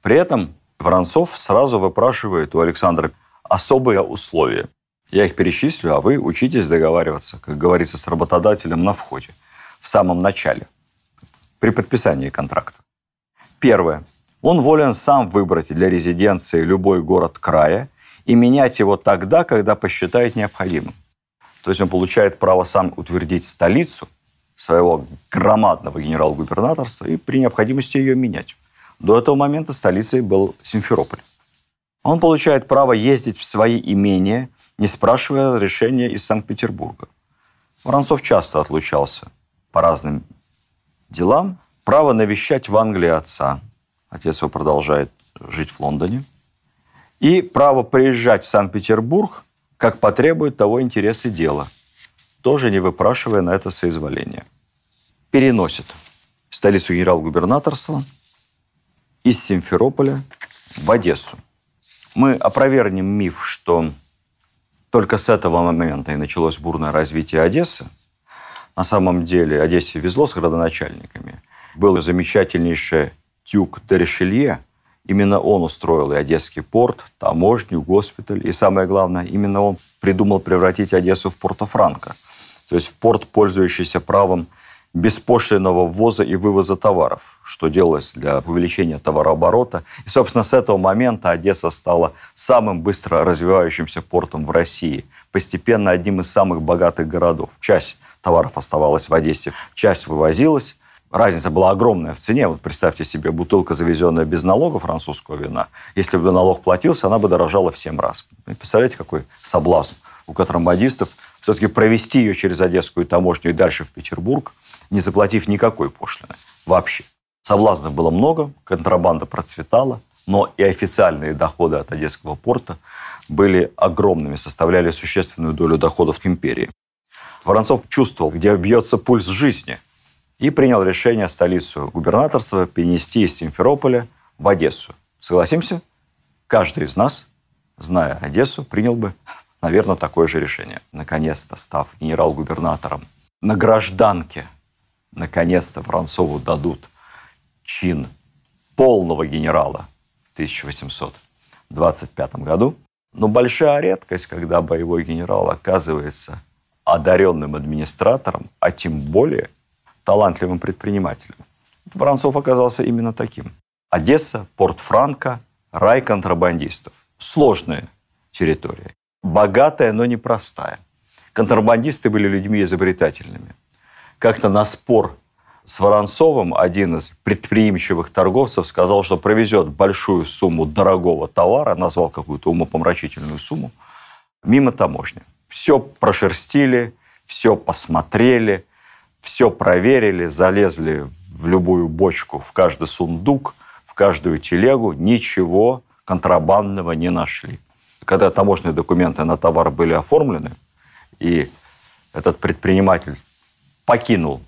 При этом Воронцов сразу выпрашивает у Александра особые условия. Я их перечислю, а вы учитесь договариваться, как говорится, с работодателем на входе, в самом начале, при подписании контракта. Первое. Он волен сам выбрать для резиденции любой город края и менять его тогда, когда посчитает необходимым. То есть он получает право сам утвердить столицу своего громадного генерал-губернаторства и при необходимости ее менять. До этого момента столицей был Симферополь. Он получает право ездить в свои имения, не спрашивая разрешения из Санкт-Петербурга. Воронцов часто отлучался по разным делам. Право навещать в Англии отца. Отец его продолжает жить в Лондоне. И право приезжать в Санкт-Петербург, как потребует того интерес и дело, тоже не выпрашивая на это соизволение. Переносит столицу генерал-губернаторства из Симферополя в Одессу. Мы опровергнем миф, что только с этого момента и началось бурное развитие Одессы. На самом деле Одессе везло с градоначальниками. Был замечательнейший дюк де Ришелье. Именно он устроил и Одесский порт, таможню, госпиталь. И самое главное, именно он придумал превратить Одессу в Порто-Франко. То есть в порт, пользующийся правом беспошлинного ввоза и вывоза товаров, что делалось для увеличения товарооборота. И, собственно, с этого момента Одесса стала самым быстро развивающимся портом в России, постепенно одним из самых богатых городов. Часть товаров оставалась в Одессе, часть вывозилась. Разница была огромная в цене. Вот представьте себе, бутылка, завезенная без налога французского вина, если бы налог платился, она бы дорожала в 7 раз. И представляете, какой соблазн у контрабандистов все-таки провести ее через Одесскую таможню и дальше в Петербург, не заплатив никакой пошлины вообще. Соблазнов было много, контрабанда процветала, но и официальные доходы от Одесского порта были огромными, составляли существенную долю доходов к империи. Воронцов чувствовал, где бьется пульс жизни. и принял решение столицу губернаторства перенести из Симферополя в Одессу. Согласимся, каждый из нас, зная Одессу, принял бы, наверное, такое же решение. Наконец-то, став генерал-губернатором на гражданке, наконец-то Воронцову дадут чин полного генерала в 1825 году. Но большая редкость, когда боевой генерал оказывается одаренным администратором, а тем более талантливым предпринимателем. Воронцов оказался именно таким. Одесса, Порт-Франко, рай контрабандистов. Сложная территория. Богатая, но непростая. Контрабандисты были людьми изобретательными. Как-то на спор с Воронцовым один из предприимчивых торговцев сказал, что провезет большую сумму дорогого товара, назвал какую-то умопомрачительную сумму, мимо таможни. Все прошерстили, все посмотрели, все проверили, залезли в любую бочку, в каждый сундук, в каждую телегу, ничего контрабандного не нашли. Когда таможенные документы на товар были оформлены, и этот предприниматель покинул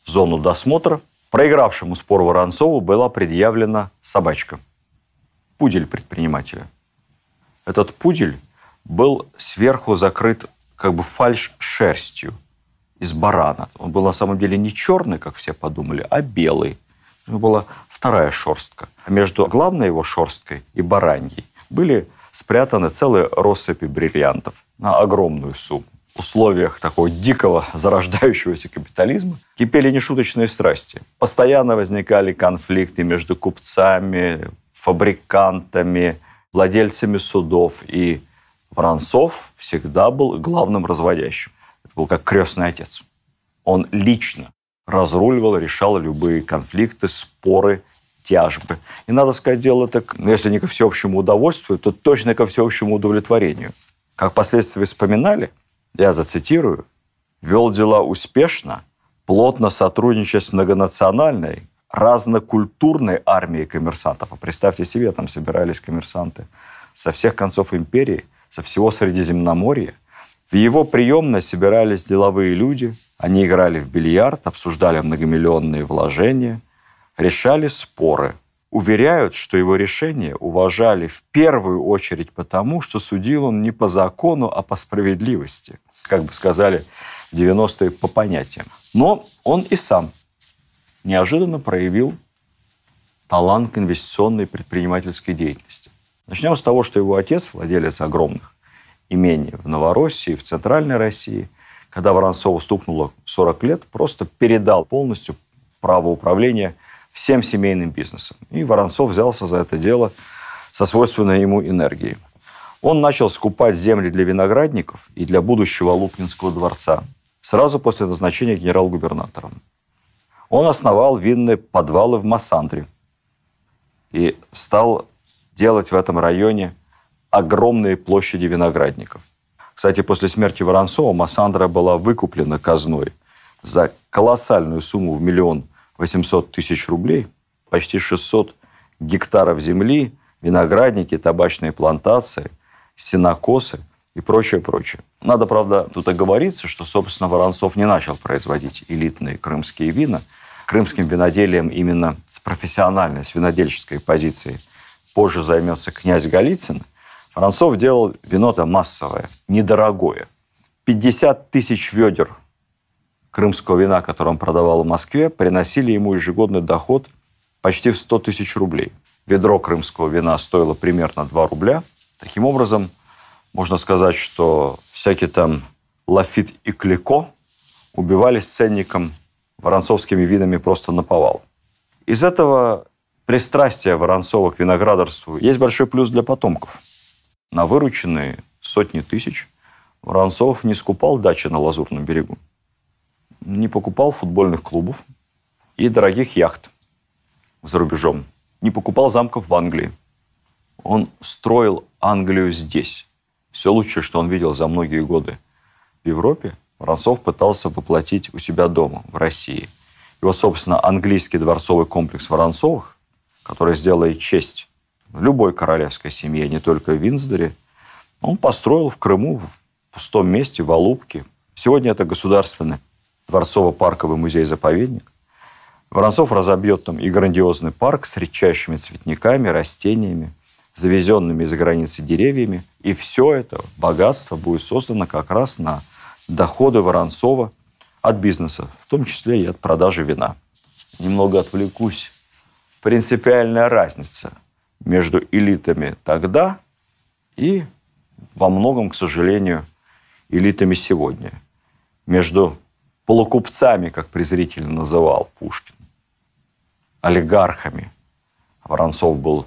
зону досмотра, проигравшему спор Воронцову была предъявлена собачка. Пудель предпринимателя. Этот пудель был сверху закрыт как бы фальш-шерстью из барана. Он был на самом деле не черный, как все подумали, а белый. У него была вторая шерстка. А между главной его шерсткой и бараньей были спрятаны целые россыпи бриллиантов на огромную сумму. В условиях такого дикого зарождающегося капитализма кипели нешуточные страсти. Постоянно возникали конфликты между купцами, фабрикантами, владельцами судов. И Воронцов всегда был главным разводящим. Это был как крестный отец. Он лично разруливал, решал любые конфликты, споры, тяжбы. И, надо сказать, дело так, если не ко всеобщему удовольствию, то точно ко всеобщему удовлетворению. Как впоследствии вспоминали, я зацитирую, вел дела успешно, плотно сотрудничая с многонациональной, разнокультурной армией коммерсантов. А представьте себе, там собирались коммерсанты со всех концов империи, со всего Средиземноморья. В его приемной собирались деловые люди, они играли в бильярд, обсуждали многомиллионные вложения, решали споры. Уверяют, что его решения уважали в первую очередь потому, что судил он не по закону, а по справедливости. Как бы сказали в 90-е, по понятиям. Но он и сам неожиданно проявил талант к инвестиционной предпринимательской деятельности. Начнем с того, что его отец, владелец огромных имений в Новороссии, в Центральной России, когда Воронцову стукнуло 40 лет, просто передал полностью право управления всем семейным бизнесом. И Воронцов взялся за это дело со свойственной ему энергией. Он начал скупать земли для виноградников и для будущего Лупнинского дворца сразу после назначения генерал-губернатором. Он основал винные подвалы в Массандре и стал делать в этом районе огромные площади виноградников. Кстати, после смерти Воронцова Массандра была выкуплена казной за колоссальную сумму в 1 800 000 рублей, почти 600 гектаров земли, виноградники, табачные плантации, сенокосы и прочее, прочее. Надо, правда, тут оговориться, что, собственно, Воронцов не начал производить элитные крымские вина. Крымским виноделием именно с профессиональной, с винодельческой позиции позже займется князь Голицын. Воронцов делал вино-то массовое, недорогое. 50 000 ведер крымского вина, которое он продавал в Москве, приносили ему ежегодный доход почти в 100 000 рублей. Ведро крымского вина стоило примерно 2 рубля. Таким образом, можно сказать, что всякие там Лафит и Клико убивались ценником воронцовскими винами просто наповал. Из этого пристрастия Воронцова к виноградарству есть большой плюс для потомков. На вырученные сотни тысяч Воронцов не скупал дачи на Лазурном берегу, не покупал футбольных клубов и дорогих яхт за рубежом, не покупал замков в Англии. Он строил Англию здесь. Все лучшее, что он видел за многие годы в Европе, Воронцов пытался воплотить у себя дома, в России. Его, собственно, английский дворцовый комплекс Воронцовых, который сделает честь любой королевской семье, не только в Виндзоре, он построил в Крыму, в пустом месте, в Алупке. Сегодня это государственный дворцово-парковый музей-заповедник. Воронцов разобьет там и грандиозный парк с редчайшими цветниками, растениями, завезенными из-за границы деревьями. И все это богатство будет создано как раз на доходы Воронцова от бизнеса, в том числе и от продажи вина. Немного отвлекусь. Принципиальная разница между элитами тогда и во многом, к сожалению, элитами сегодня. Между полукупцами, как презрительно называл Пушкин, олигархами. Воронцов был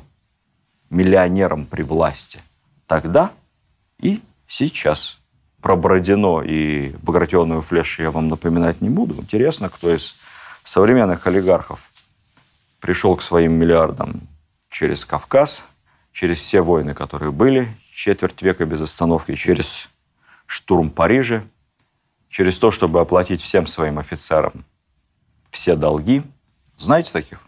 миллионером при власти тогда и сейчас. Про Бородино и Багратионовую флешу я вам напоминать не буду. Интересно, кто из современных олигархов пришел к своим миллиардам через Кавказ, через все войны, которые были, четверть века без остановки, через штурм Парижа, через то, чтобы оплатить всем своим офицерам все долги. Знаете таких?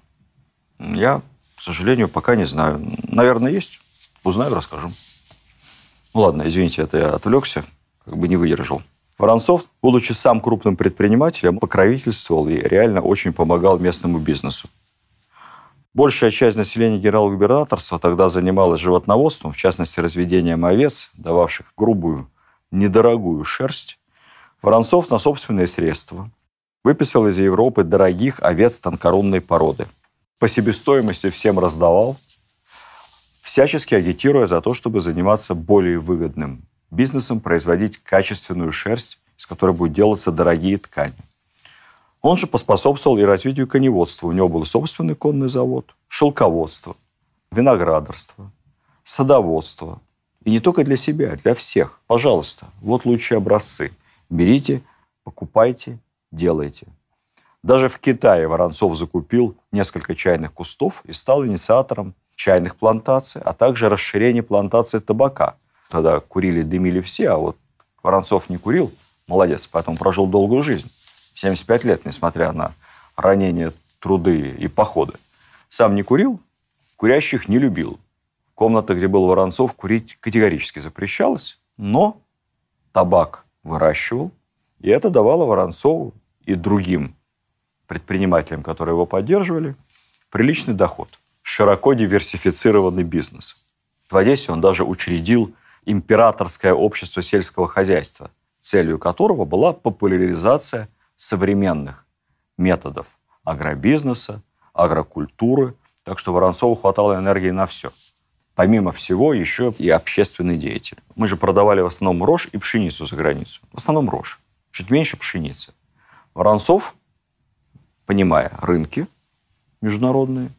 Я, к сожалению, пока не знаю. Наверное, есть. Узнаю, расскажу. Ну ладно, извините, это я отвлекся, как бы не выдержал. Воронцов, будучи сам крупным предпринимателем, покровительствовал и реально очень помогал местному бизнесу. Большая часть населения генерал-губернаторства тогда занималась животноводством, в частности, разведением овец, дававших грубую, недорогую шерсть. Воронцов на собственные средства выписал из Европы дорогих овец тонкорунной породы. По себестоимости всем раздавал, всячески агитируя за то, чтобы заниматься более выгодным бизнесом, производить качественную шерсть, из которой будут делаться дорогие ткани. Он же поспособствовал и развитию коневодства. У него был собственный конный завод, шелководство, виноградарство, садоводство. И не только для себя, для всех. Пожалуйста, вот лучшие образцы. Берите, покупайте, делайте. Даже в Китае Воронцов закупил несколько чайных кустов и стал инициатором чайных плантаций, а также расширения плантаций табака. Тогда курили, дымили все, а вот Воронцов не курил. Молодец, поэтому прожил долгую жизнь. 75 лет, несмотря на ранения, труды и походы. Сам не курил, курящих не любил. Комната, где был Воронцов, курить категорически запрещалось, но табак выращивал, и это давало Воронцову и другим предпринимателям, которые его поддерживали, приличный доход, широко диверсифицированный бизнес. В Одессе он даже учредил императорское общество сельского хозяйства, целью которого была популяризация современных методов агробизнеса, агрокультуры. Так что Воронцову хватало энергии на все. Помимо всего, еще и общественный деятель. Мы же продавали в основном рожь и пшеницу за границу. В основном рожь. Чуть меньше пшеницы. Воронцов, понимая рынки международные,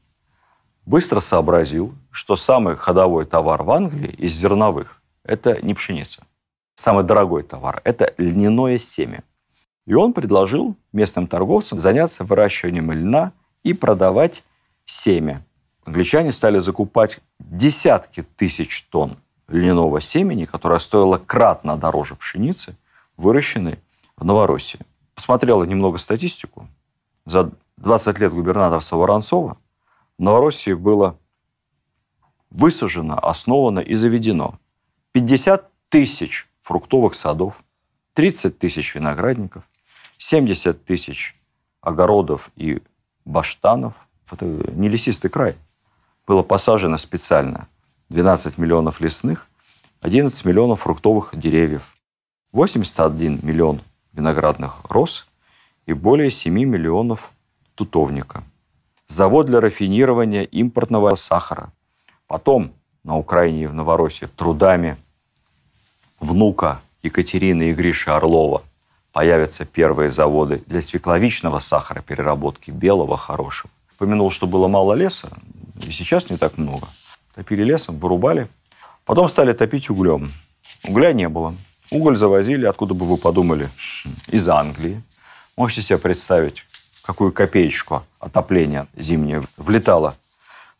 быстро сообразил, что самый ходовой товар в Англии из зерновых – это не пшеница. Самый дорогой товар – это льняное семя. И он предложил местным торговцам заняться выращиванием льна и продавать семя. Англичане стали закупать десятки тысяч тонн льняного семени, которое стоило кратно дороже пшеницы, выращенной в Новороссии. Посмотрела немного статистику. За 20 лет губернаторства Воронцова в Новороссии было высажено, основано и заведено 50 тысяч фруктовых садов, 30 тысяч виноградников, 70 тысяч огородов и баштанов. Это не лесистый край. Было посажено специально 12 миллионов лесных, 11 миллионов фруктовых деревьев, 81 миллион виноградных роз и более 7 миллионов тутовника. Завод для рафинирования импортного сахара. Потом на Украине и в Новороссии трудами внука Екатерины и Гриши Орлова появятся первые заводы для свекловичного сахара, переработки белого, хорошего. Упомянул, что было мало леса, и сейчас не так много. Топили лесом, вырубали. Потом стали топить углем. Угля не было. Уголь завозили, откуда бы вы подумали, из Англии. Можете себе представить, какую копеечку отопления зимнее влетало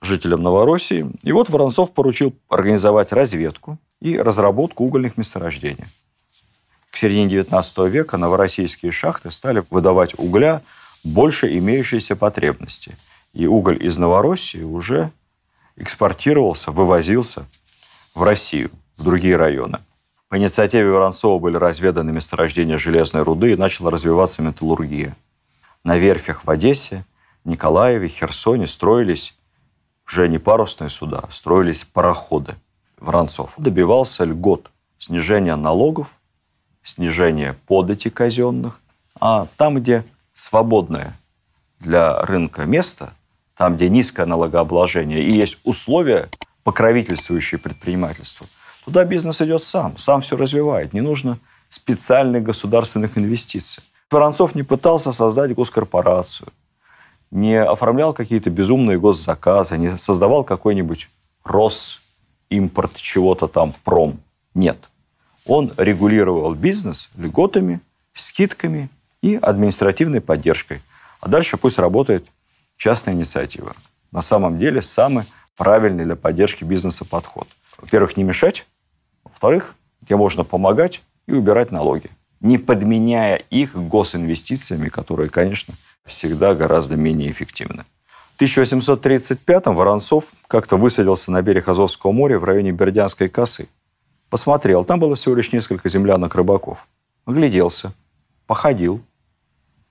жителям Новороссии. И вот Воронцов поручил организовать разведку и разработку угольных месторождений. К середине 19 века новороссийские шахты стали выдавать угля больше имеющейся потребности. И уголь из Новороссии уже экспортировался, вывозился в Россию, в другие районы. По инициативе Воронцова были разведаны месторождения железной руды и начала развиваться металлургия. На верфях в Одессе Николаеве, Херсоне строились уже не парусные суда, строились пароходы. Воронцов добивался льгот, снижения налогов, снижения податей казенных. А там, где свободное для рынка место, там, где низкое налогообложение и есть условия, покровительствующие предпринимательству, туда бизнес идет сам все развивает. Не нужно специальных государственных инвестиций. Воронцов не пытался создать госкорпорацию, не оформлял какие-то безумные госзаказы, не создавал какой-нибудь Росимпорт, чего-то там, пром. Нет. Он регулировал бизнес льготами, скидками и административной поддержкой. А дальше пусть работает частная инициатива. На самом деле самый правильный для поддержки бизнеса подход. Во-первых, не мешать. Во-вторых, где можно помогать и убирать налоги, не подменяя их госинвестициями, которые, конечно, всегда гораздо менее эффективны. В 1835-м Воронцов как-то высадился на берег Азовского моря в районе Бердянской косы. Посмотрел, там было всего лишь несколько землянок рыбаков. Огляделся, походил,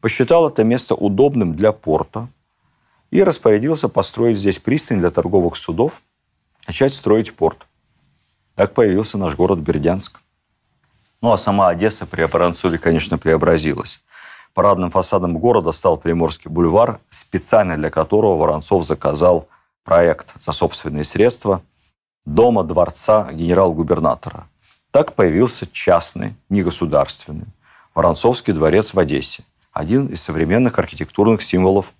посчитал это место удобным для порта и распорядился построить здесь пристань для торговых судов, начать строить порт. Так появился наш город Бердянск. Ну, а сама Одесса при Воронцове, конечно, преобразилась. Парадным фасадом города стал Приморский бульвар, специально для которого Воронцов заказал проект за собственные средства дома-дворца генерал-губернатора. Так появился частный, негосударственный Воронцовский дворец в Одессе, один из современных архитектурных символов.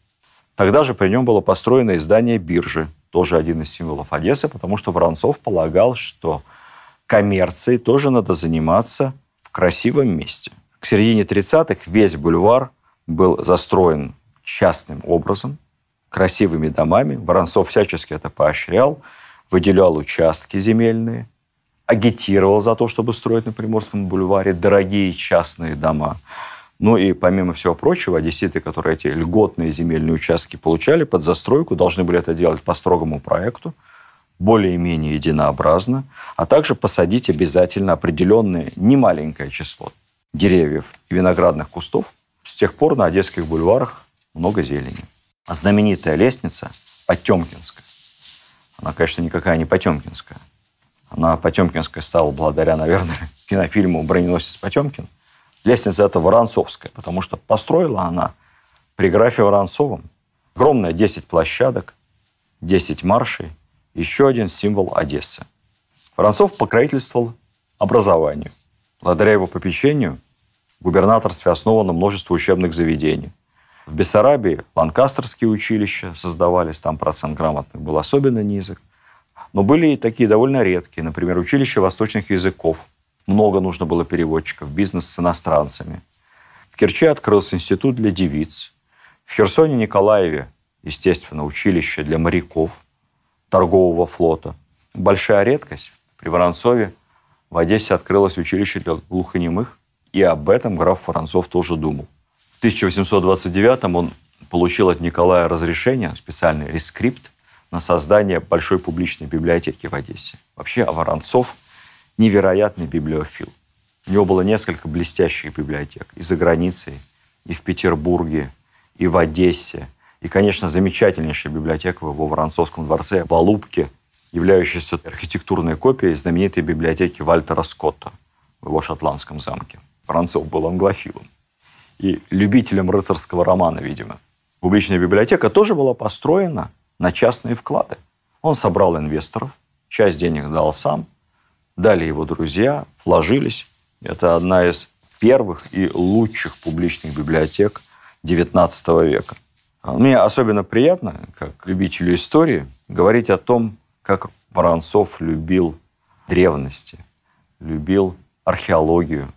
Тогда же при нем было построено здание биржи, тоже один из символов Одессы, потому что Воронцов полагал, что коммерцией тоже надо заниматься в красивом месте. К середине 30-х весь бульвар был застроен частным образом, красивыми домами. Воронцов всячески это поощрял, выделял участки земельные, агитировал за то, чтобы строить на Приморском бульваре дорогие частные дома. Ну и помимо всего прочего, одесситы, которые эти льготные земельные участки получали под застройку, должны были это делать по строгому проекту, более-менее единообразно, а также посадить обязательно определенное немаленькое число деревьев и виноградных кустов. С тех пор на одесских бульварах много зелени. А знаменитая лестница Потемкинская, она, конечно, никакая не Потемкинская. Она Потемкинская стала благодаря, наверное, кинофильму «Броненосец Потемкин». Лестница эта Воронцовская, потому что построила она при графе Воронцовом. Огромная 10 площадок, 10 маршей, еще один символ Одессы. Воронцов покровительствовал образованию. Благодаря его попечению в губернаторстве основано множество учебных заведений. В Бессарабии ланкастерские училища создавались, там процент грамотных был особенно низок. Но были и такие довольно редкие, например, училище восточных языков. Много нужно было переводчиков, бизнес с иностранцами. В Керчи открылся институт для девиц. В Херсоне-Николаеве, естественно, училище для моряков торгового флота. Большая редкость. При Воронцове в Одессе открылось училище для глухонемых, и об этом граф Воронцов тоже думал. В 1829-м он получил от Николая разрешение, специальный рескрипт, на создание большой публичной библиотеки в Одессе. Вообще, Воронцов невероятный библиофил. У него было несколько блестящих библиотек и за границей, и в Петербурге, и в Одессе. И, конечно, замечательнейшая библиотека в его Воронцовском дворце в Алупке, являющаяся архитектурной копией знаменитой библиотеки Вальтера Скотта в его шотландском замке. Воронцов был англофилом и любителем рыцарского романа, видимо. Публичная библиотека тоже была построена на частные вклады. Он собрал инвесторов, часть денег дал сам, дали его друзья, вложились. Это одна из первых и лучших публичных библиотек XIX века. Мне особенно приятно, как любителю истории, говорить о том, как Воронцов любил древности, любил археологию,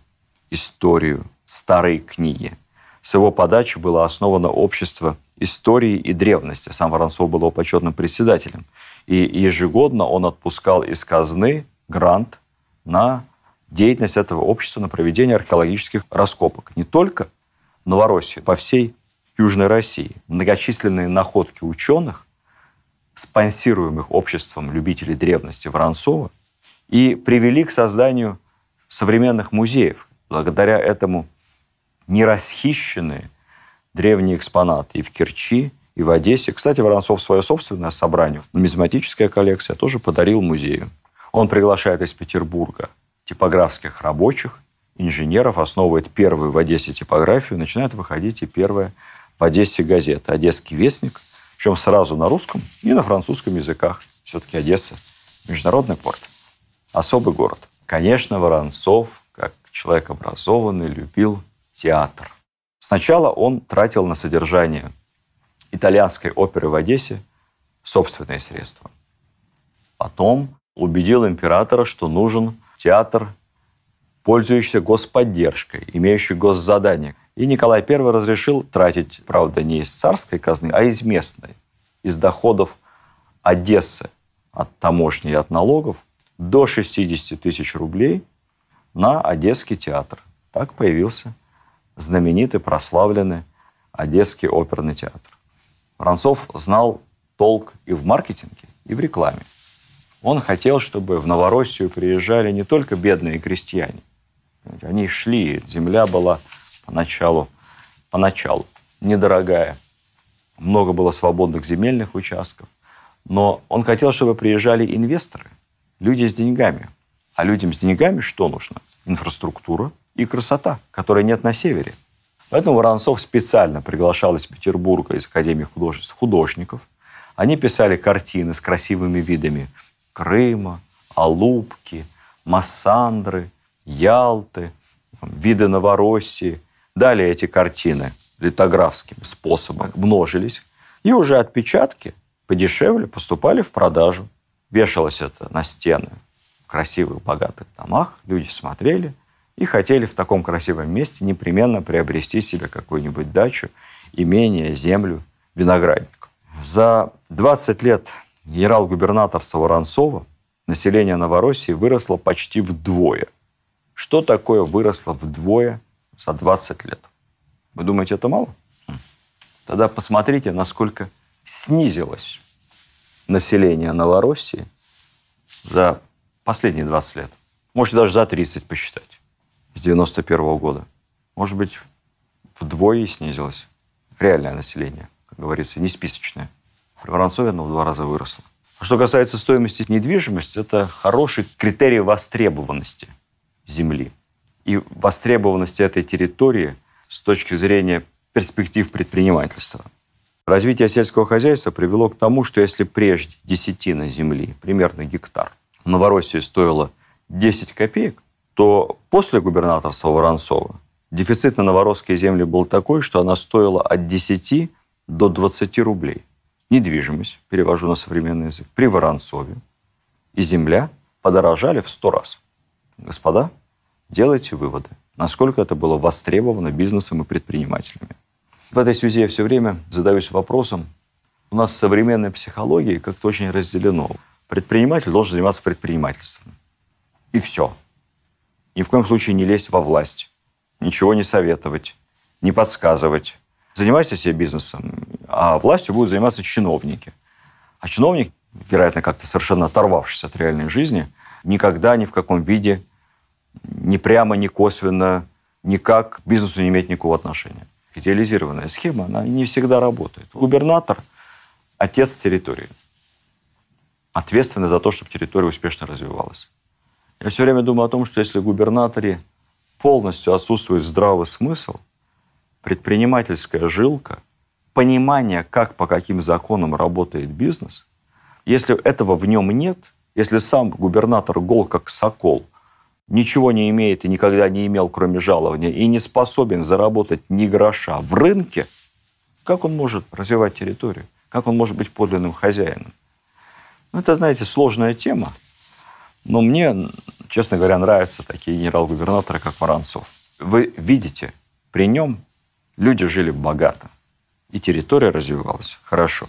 историю, старые книги. С его подачи было основано общество истории и древности. Сам Воронцов был его почетным председателем. И ежегодно он отпускал из казны грант на деятельность этого общества, на проведение археологических раскопок. Не только в Новороссии, по всей Южной России. Многочисленные находки ученых, спонсируемых обществом любителей древности Воронцова, и привели к созданию современных музеев. Благодаря этому не расхищенные древние экспонаты и в Керчи, и в Одессе. Кстати, Воронцов свое собственное собрание, нумизматическая коллекция, тоже подарил музею. Он приглашает из Петербурга типографских рабочих, инженеров, основывает первую в Одессе типографию, начинает выходить и первая в Одессе газета «Одесский вестник», причем сразу на русском и на французском языках. Все-таки Одесса – международный порт, особый город. Конечно, Воронцов, как человек образованный, любил театр. Сначала он тратил на содержание итальянской оперы в Одессе собственные средства. Потом убедил императора, что нужен театр, пользующийся господдержкой, имеющий госзадание. И Николай I разрешил тратить, правда, не из царской казны, а из местной, из доходов Одессы от таможни и от налогов до 60 тысяч рублей на Одесский театр. Так появился знаменитый, прославленный Одесский оперный театр. Воронцов знал толк и в маркетинге, и в рекламе. Он хотел, чтобы в Новороссию приезжали не только бедные крестьяне. Они шли, земля была поначалу недорогая. Много было свободных земельных участков. Но он хотел, чтобы приезжали инвесторы, люди с деньгами. А людям с деньгами что нужно? Инфраструктура и красота, которой нет на севере. Поэтому Воронцов специально приглашал из Петербурга, из Академии художеств, художников. Они писали картины с красивыми видами Крыма, Алупки, Массандры, Ялты, виды Новороссии. Далее эти картины литографским способом множились. И уже отпечатки подешевле поступали в продажу. Вешалось это на стены в красивых, богатых домах. Люди смотрели и хотели в таком красивом месте непременно приобрести себе какую-нибудь дачу, имение, землю, виноградник. За 20 лет генерал-губернаторства Воронцова население Новороссии выросло почти вдвое. Что такое выросло вдвое за 20 лет? Вы думаете, это мало? Тогда посмотрите, насколько снизилось население Новороссии за последние 20 лет. Можете даже за 30 посчитать. С 91 года. Может быть, вдвое снизилось реальное население, как говорится, не списочное. При Воронцове оно в 2 раза выросло. А что касается стоимости недвижимости, это хороший критерий востребованности земли и востребованности этой территории с точки зрения перспектив предпринимательства. Развитие сельского хозяйства привело к тому, что если прежде десятина земли, примерно гектар, в Новороссии стоила 10 копеек, то после губернаторства Воронцова дефицит на новоросские земли был такой, что она стоила от 10 до 20 рублей. Недвижимость, перевожу на современный язык, при Воронцове и земля подорожали в 100 раз. Господа, делайте выводы, насколько это было востребовано бизнесом и предпринимателями. В этой связи я все время задаюсь вопросом, у нас в современной психологии как-то очень разделено. Предприниматель должен заниматься предпринимательством. И все. Ни в коем случае не лезть во власть, ничего не советовать, не подсказывать. Занимайся себе бизнесом, а властью будут заниматься чиновники. А чиновник, вероятно, как-то совершенно оторвавшись от реальной жизни, никогда ни в каком виде, ни прямо, ни косвенно, никак к бизнесу не имеет никакого отношения. Идеализированная схема, она не всегда работает. Губернатор – отец территории. Ответственный за то, чтобы территория успешно развивалась. Я все время думаю о том, что если в губернаторе полностью отсутствует здравый смысл, предпринимательская жилка, понимание, как, по каким законам работает бизнес, если этого в нем нет, если сам губернатор гол как сокол, ничего не имеет и никогда не имел, кроме жалования, и не способен заработать ни гроша в рынке, как он может развивать территорию? Как он может быть подлинным хозяином? Это, знаете, сложная тема. Но мне, честно говоря, нравятся такие генерал-губернаторы, как Воронцов. Вы видите, при нем люди жили богато, и территория развивалась хорошо.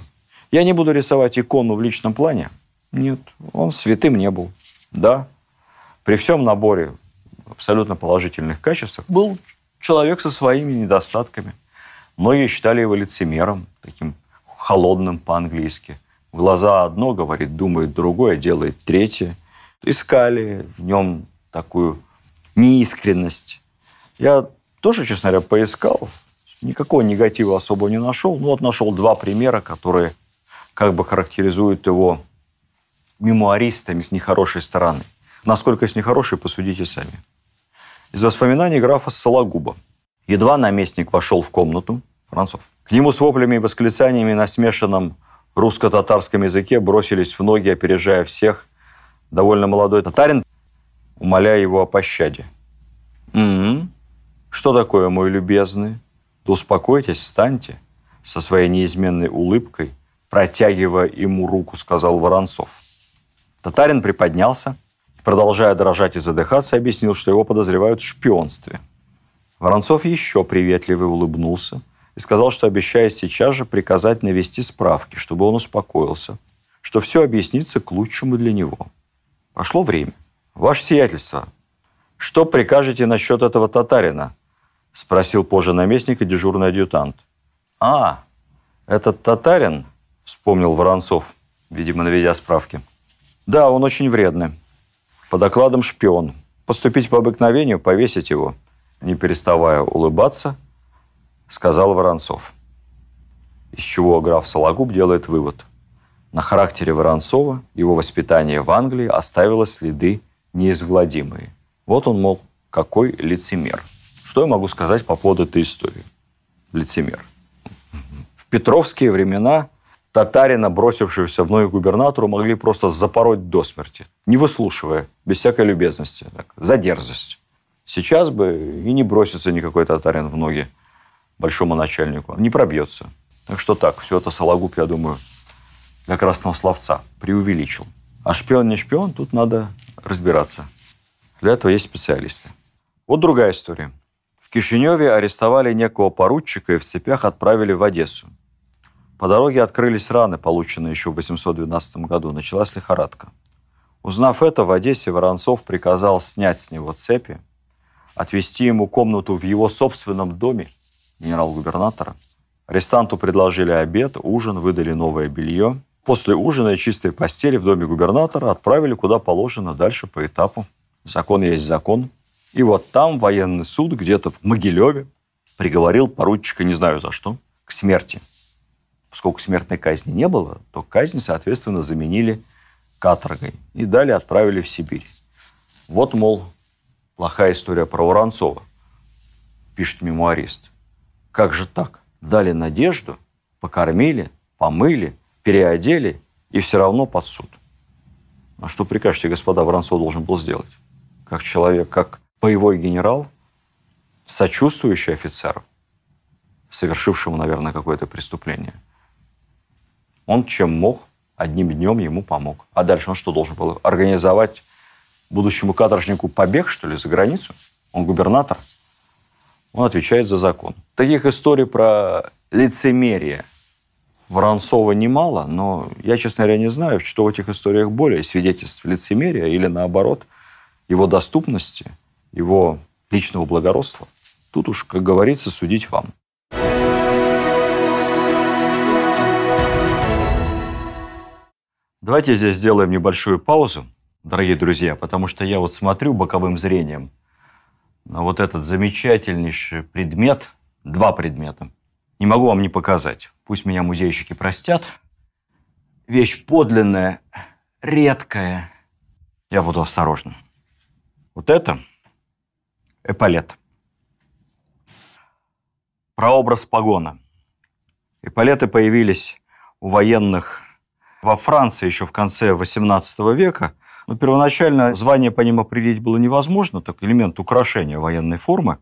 Я не буду рисовать икону в личном плане. Нет, он святым не был. Да, при всем наборе абсолютно положительных качеств был человек со своими недостатками. Многие считали его лицемером, таким холодным по-английски. В глаза одно говорит, думает другое, делает третье. Искали в нем такую неискренность. Я тоже, честно говоря, поискал. Никакого негатива особо не нашел. Ну, вот нашел два примера, которые как бы характеризуют его мемуаристами с нехорошей стороны. Насколько с нехорошей, посудите сами. Из воспоминаний графа Сологуба. Едва наместник вошел в комнату, Воронцов, к нему с воплями и восклицаниями на смешанном русско-татарском языке бросились в ноги, опережая всех, довольно молодой татарин, умоляя его о пощаде. Что такое, мой любезный? Да успокойтесь, встаньте, со своей неизменной улыбкой, протягивая ему руку, сказал Воронцов. Татарин приподнялся, продолжая дрожать и задыхаться, объяснил, что его подозревают в шпионстве. Воронцов еще приветливо улыбнулся и сказал, что обещает сейчас же приказать навести справки, чтобы он успокоился, что все объяснится к лучшему для него. Прошло время. «Ваше сиятельство, что прикажете насчет этого татарина?» – спросил позже наместника дежурный адъютант. «А, этот татарин?» – вспомнил Воронцов, видимо, наведя справки. «Да, он очень вредный. По докладам шпион. Поступить по обыкновению, повесить его». Не переставая улыбаться, сказал Воронцов. Из чего граф Сологуб делает вывод. На характере Воронцова его воспитание в Англии оставило следы неизгладимые. Вот он, мол, какой лицемер. Что я могу сказать по поводу этой истории? Лицемер. В петровские времена татарина, бросившегося в ноги губернатору, могли просто запороть до смерти, не выслушивая, без всякой любезности, так, за дерзость. Сейчас бы и не бросится никакой татарин в ноги большому начальнику. Не пробьется. Так что так, все это Сологуб, я думаю, для красного словца преувеличил. А шпион не шпион, тут надо разбираться. Для этого есть специалисты. Вот другая история. В Кишиневе арестовали некого поручика и в цепях отправили в Одессу. По дороге открылись раны, полученные еще в 812 году. Началась лихорадка. Узнав это, в Одессе Воронцов приказал снять с него цепи, отвести ему комнату в его собственном доме генерал-губернатора. Арестанту предложили обед, ужин, выдали новое белье. После ужина и чистой постели в доме губернатора отправили куда положено, дальше по этапу. Закон есть закон. И вот там военный суд где-то в Могилеве приговорил поручика, не знаю за что, к смерти. Поскольку смертной казни не было, то казнь, соответственно, заменили каторгой. И далее отправили в Сибирь. Вот, мол, плохая история про Воронцова, пишет мемуарист. Как же так? Дали надежду, покормили, помыли, переодели и все равно под суд. А что прикажете, господа, Воронцов должен был сделать? Как человек, как боевой генерал, сочувствующий офицеру, совершившему, наверное, какое-то преступление. Он чем мог, одним днем ему помог. А дальше он что должен был? Организовать будущему каторжнику побег, что ли, за границу? Он губернатор. Он отвечает за закон. Таких историй про лицемерие Воронцова немало, но я, честно говоря, не знаю, что в этих историях более свидетельств лицемерия или, наоборот, его доступности, его личного благородства. Тут уж, как говорится, судить вам. Давайте здесь сделаем небольшую паузу, дорогие друзья, потому что я вот смотрю боковым зрением на вот этот замечательнейший предмет, два предмета. Не могу вам не показать. Пусть меня музейщики простят. Вещь подлинная, редкая. Я буду осторожен. Вот это эполет. Прообраз погона. Эполеты появились у военных во Франции еще в конце XVIII века. Но первоначально звание по ним определить было невозможно, так элемент украшения военной формы.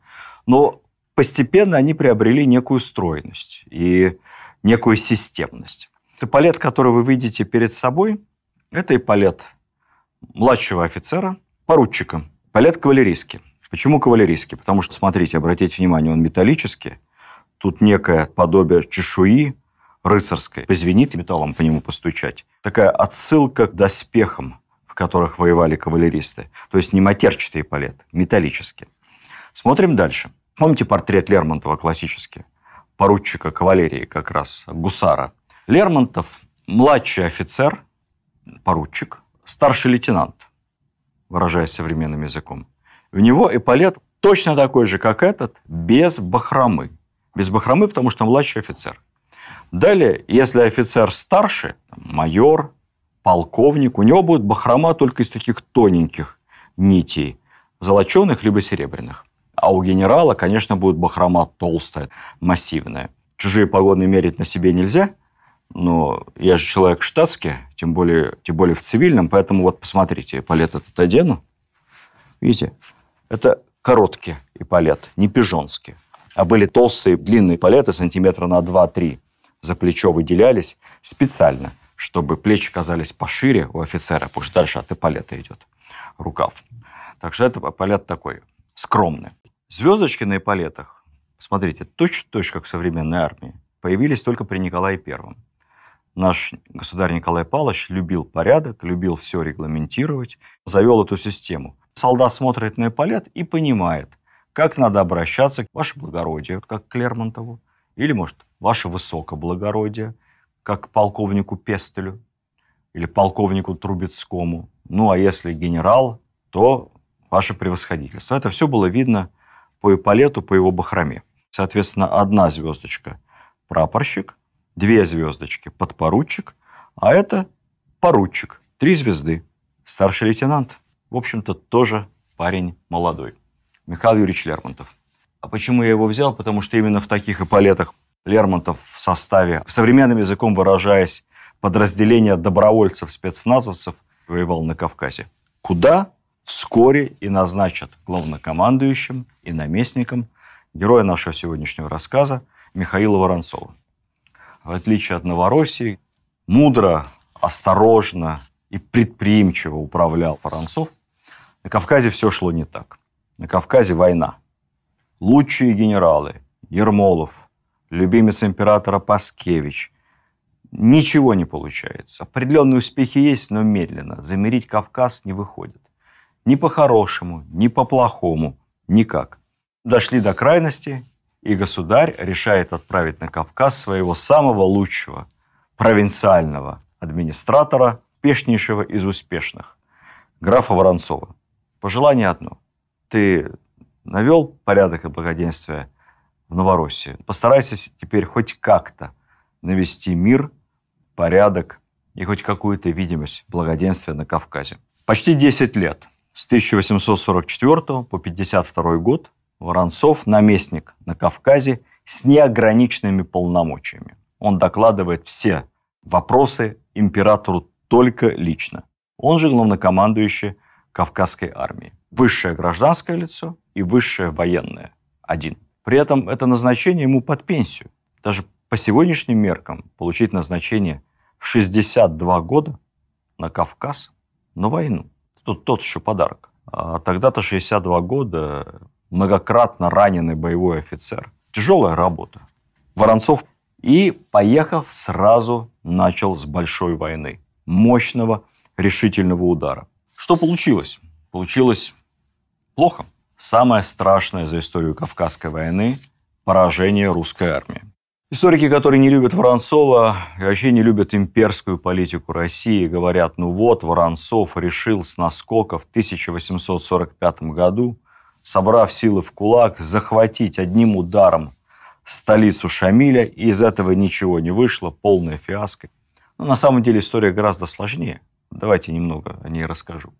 Но постепенно они приобрели некую стройность и некую системность. Эполет, который вы видите перед собой, это эполет младшего офицера, поручика. Эполет кавалерийский. Почему кавалерийский? Потому что, смотрите, обратите внимание, он металлический. Тут некое подобие чешуи рыцарской. Позвенит металлом по нему постучать. Такая отсылка к доспехам, в которых воевали кавалеристы. То есть не матерчатый эполет, металлический. Смотрим дальше. Помните портрет Лермонтова классический? Поручика кавалерии, как раз, гусара. Лермонтов – младший офицер, поручик, старший лейтенант, выражаясь современным языком. У него эполет точно такой же, как этот, без бахромы. Без бахромы, потому что младший офицер. Далее, если офицер старше, майор, полковник, у него будет бахрома только из таких тоненьких нитей, золоченых либо серебряных. А у генерала, конечно, будет бахрома толстая, массивная. Чужие погоны мерить на себе нельзя, но я же человек штатский, тем более в цивильном, поэтому вот посмотрите, эполет этот одену. Видите, это короткий эполет, не пижонский. А были толстые, длинные эполеты, сантиметра на 2-3, за плечо выделялись специально, чтобы плечи казались пошире у офицера, потому что дальше от эполета идет рукав. Так что это эполет такой скромный. Звездочки на эполетах, смотрите, точь-в-точь, как в современной армии, появились только при Николае Первом. Наш государь Николай Павлович любил порядок, любил все регламентировать, завел эту систему. Солдат смотрит на эполет и понимает, как надо обращаться к ваше благородие, как к Лермонтову, или, может, ваше высокоблагородие, как к полковнику Пестелю или полковнику Трубецкому. Ну, а если генерал, то ваше превосходительство. Это все было видно по эполету, по его бахроме. Соответственно, 1 звездочка – прапорщик, 2 звездочки – подпоручик, а это поручик, 3 звезды – старший лейтенант. В общем-то, тоже парень молодой. Михаил Юрьевич Лермонтов. А почему я его взял? Потому что именно в таких эполетах Лермонтов в составе, современным языком выражаясь, подразделения добровольцев-спецназовцев воевал на Кавказе. Куда вскоре и назначат главнокомандующим и наместником героя нашего сегодняшнего рассказа Михаила Воронцова. В отличие от Новороссии, мудро, осторожно и предприимчиво управлял Воронцов. На Кавказе все шло не так. На Кавказе война. Лучшие генералы – Ермолов, любимец императора Паскевич. Ничего не получается. Определенные успехи есть, но медленно. Замерить Кавказ не выходит. Ни по-хорошему, ни по-плохому. Никак. Дошли до крайности, и государь решает отправить на Кавказ своего самого лучшего провинциального администратора, успешнейшего из успешных, графа Воронцова. Пожелание одно. Ты навел порядок и благоденствие в Новороссии. Постарайся теперь хоть как-то навести мир, порядок и хоть какую-то видимость благоденствия на Кавказе. Почти 10 лет, с 1844 по 1952 год, Воронцов наместник на Кавказе с неограниченными полномочиями. Он докладывает все вопросы императору только лично. Он же главнокомандующий Кавказской армии. Высшее гражданское лицо и высшее военное. Один. При этом это назначение ему под пенсию. Даже по сегодняшним меркам получить назначение в 62 года на Кавказ, на войну. Тут тот еще подарок. А тогда-то 62 года, многократно раненый боевой офицер. Тяжелая работа. Воронцов и, поехав, сразу начал с большой войны. Мощного, решительного удара. Что получилось? Получилось плохо. Самое страшное за историю Кавказской войны – поражение русской армии. Историки, которые не любят Воронцова и вообще не любят имперскую политику России, говорят, ну вот, Воронцов решил с наскока в 1845 году, собрав силы в кулак, захватить одним ударом столицу Шамиля, и из этого ничего не вышло, полная фиаско. Но на самом деле история гораздо сложнее. Давайте немного о ней расскажу.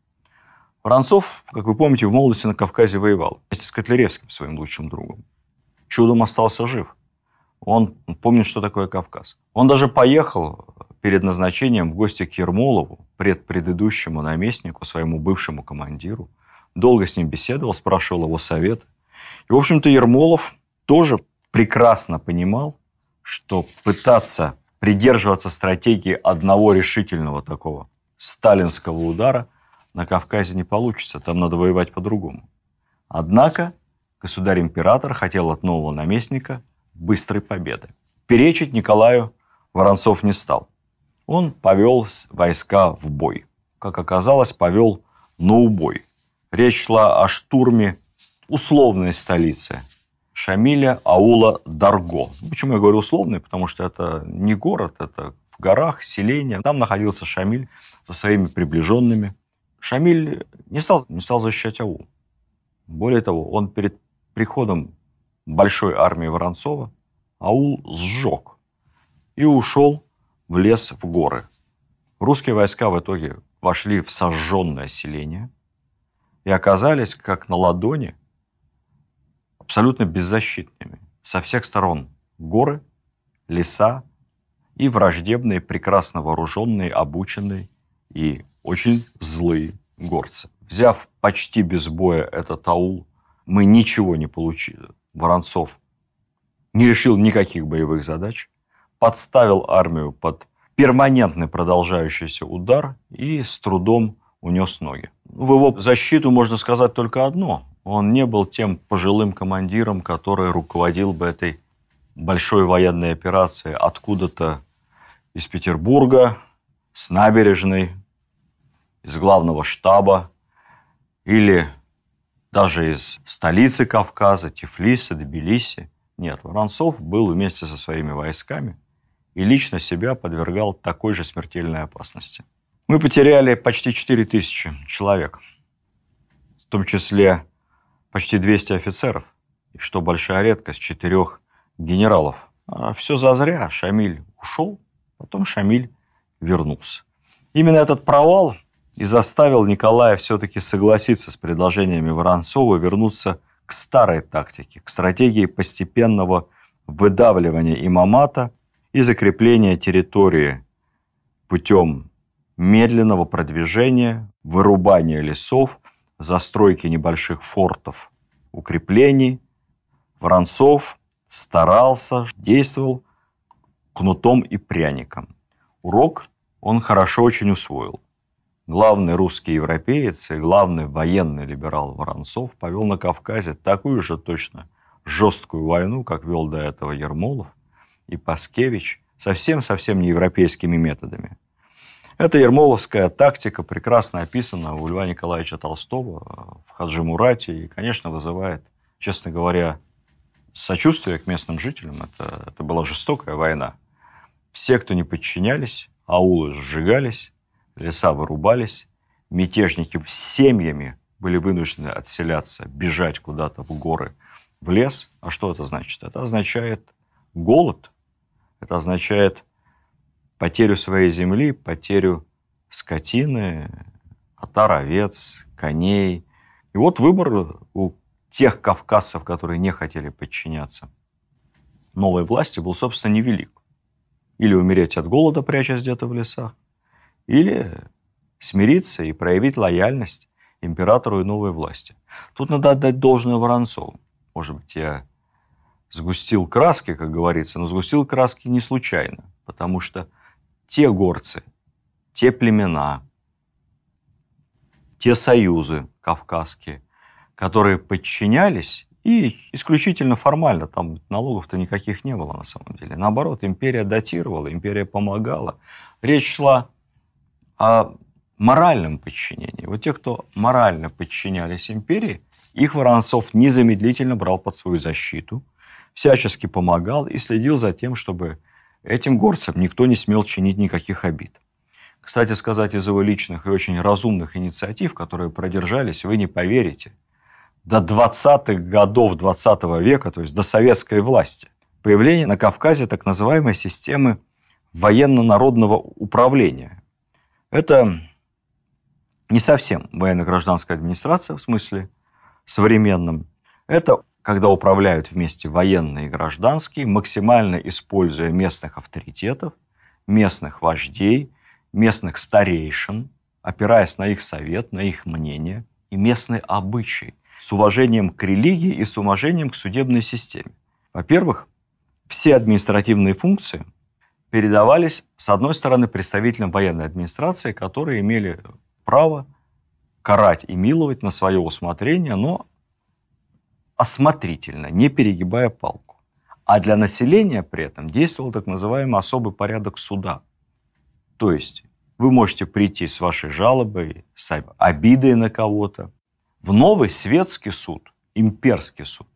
Воронцов, как вы помните, в молодости на Кавказе воевал вместе с Котляревским, своим лучшим другом. Чудом остался жив. Он помнит, что такое Кавказ. Он даже поехал перед назначением в гости к Ермолову, предыдущему наместнику, своему бывшему командиру. Долго с ним беседовал, спрашивал его совет. И, в общем-то, Ермолов тоже прекрасно понимал, что пытаться придерживаться стратегии одного решительного такого сталинского удара на Кавказе не получится, там надо воевать по-другому. Однако государь-император хотел от нового наместника быстрой победы. Перечить Николаю Воронцов не стал. Он повел войска в бой. Как оказалось, повел на убой. Речь шла о штурме условной столицы Шамиля, аула Дарго. Почему я говорю условный? Потому что это не город, это в горах, селение. Там находился Шамиль со своими приближенными. Шамиль не стал защищать аул. Более того, он перед приходом большой армии Воронцова аул сжег и ушел в лес, в горы. Русские войска в итоге вошли в сожженное селение и оказались как на ладони абсолютно беззащитными. Со всех сторон горы, леса и враждебные, прекрасно вооруженные, обученные и очень злые горцы. Взяв почти без боя этот аул, мы ничего не получили. Воронцов не решил никаких боевых задач, подставил армию под перманентный продолжающийся удар и с трудом унес ноги. В его защиту можно сказать только одно. Он не был тем пожилым командиром, который руководил бы этой большой военной операцией откуда-то из Петербурга, с набережной, из главного штаба или даже из столицы Кавказа, Тифлиса, Тбилиси. Нет, Воронцов был вместе со своими войсками и лично себя подвергал такой же смертельной опасности. Мы потеряли почти 4000 человек, в том числе почти 200 офицеров, и, что большая редкость, 4 генералов. А все зазря. Шамиль ушел, потом Шамиль вернулся. Именно этот провал и заставил Николая все-таки согласиться с предложениями Воронцова вернуться к старой тактике, к стратегии постепенного выдавливания имамата и закрепления территории путем медленного продвижения, вырубания лесов, застройки небольших фортов, укреплений. Воронцов старался, действовал кнутом и пряником. Урок он хорошо очень усвоил. Главный русский европеец и главный военный либерал Воронцов повел на Кавказе такую же точно жесткую войну, как вел до этого Ермолов и Паскевич, совсем не европейскими методами. Эта ермоловская тактика прекрасно описана у Льва Николаевича Толстого в «Хаджи Мурате» и, конечно, вызывает, честно говоря, сочувствие к местным жителям. Это была жестокая война. Все, кто не подчинялись, аулы сжигались, леса вырубались, мятежники с семьями были вынуждены отселяться, бежать куда-то в горы, в лес. А что это значит? Это означает голод, это означает потерю своей земли, потерю скотины, отар овец, коней. И вот выбор у тех кавказцев, которые не хотели подчиняться новой власти, был, собственно, невелик. Или умереть от голода, прячась где-то в лесах, или смириться и проявить лояльность императору и новой власти. Тут надо отдать должное Воронцову. Может быть, я сгустил краски, как говорится, но сгустил краски не случайно, потому что те горцы, те племена, те союзы кавказские, которые подчинялись, и исключительно формально, там налогов-то никаких не было на самом деле. Наоборот, империя датировала, империя помогала. Речь шла о моральном подчинении. Вот те, кто морально подчинялись империи, их Воронцов незамедлительно брал под свою защиту, всячески помогал и следил за тем, чтобы этим горцам никто не смел чинить никаких обид. Кстати сказать, из его личных и очень разумных инициатив, которые продержались, вы не поверите, до 20-х годов 20 века, то есть до советской власти, появление на Кавказе так называемой системы военно-народного управления. Это не совсем военно-гражданская администрация в смысле современном. Это когда управляют вместе военные и гражданские, максимально используя местных авторитетов, местных вождей, местных старейшин, опираясь на их совет, на их мнение и местные обычаи, с уважением к религии и с уважением к судебной системе. Во-первых, все административные функции передавались, с одной стороны, представителям военной администрации, которые имели право карать и миловать на свое усмотрение, но осмотрительно, не перегибая палку. А для населения при этом действовал так называемый особый порядок суда. То есть вы можете прийти с вашей жалобой, с обидой на кого-то в новый светский суд, имперский суд.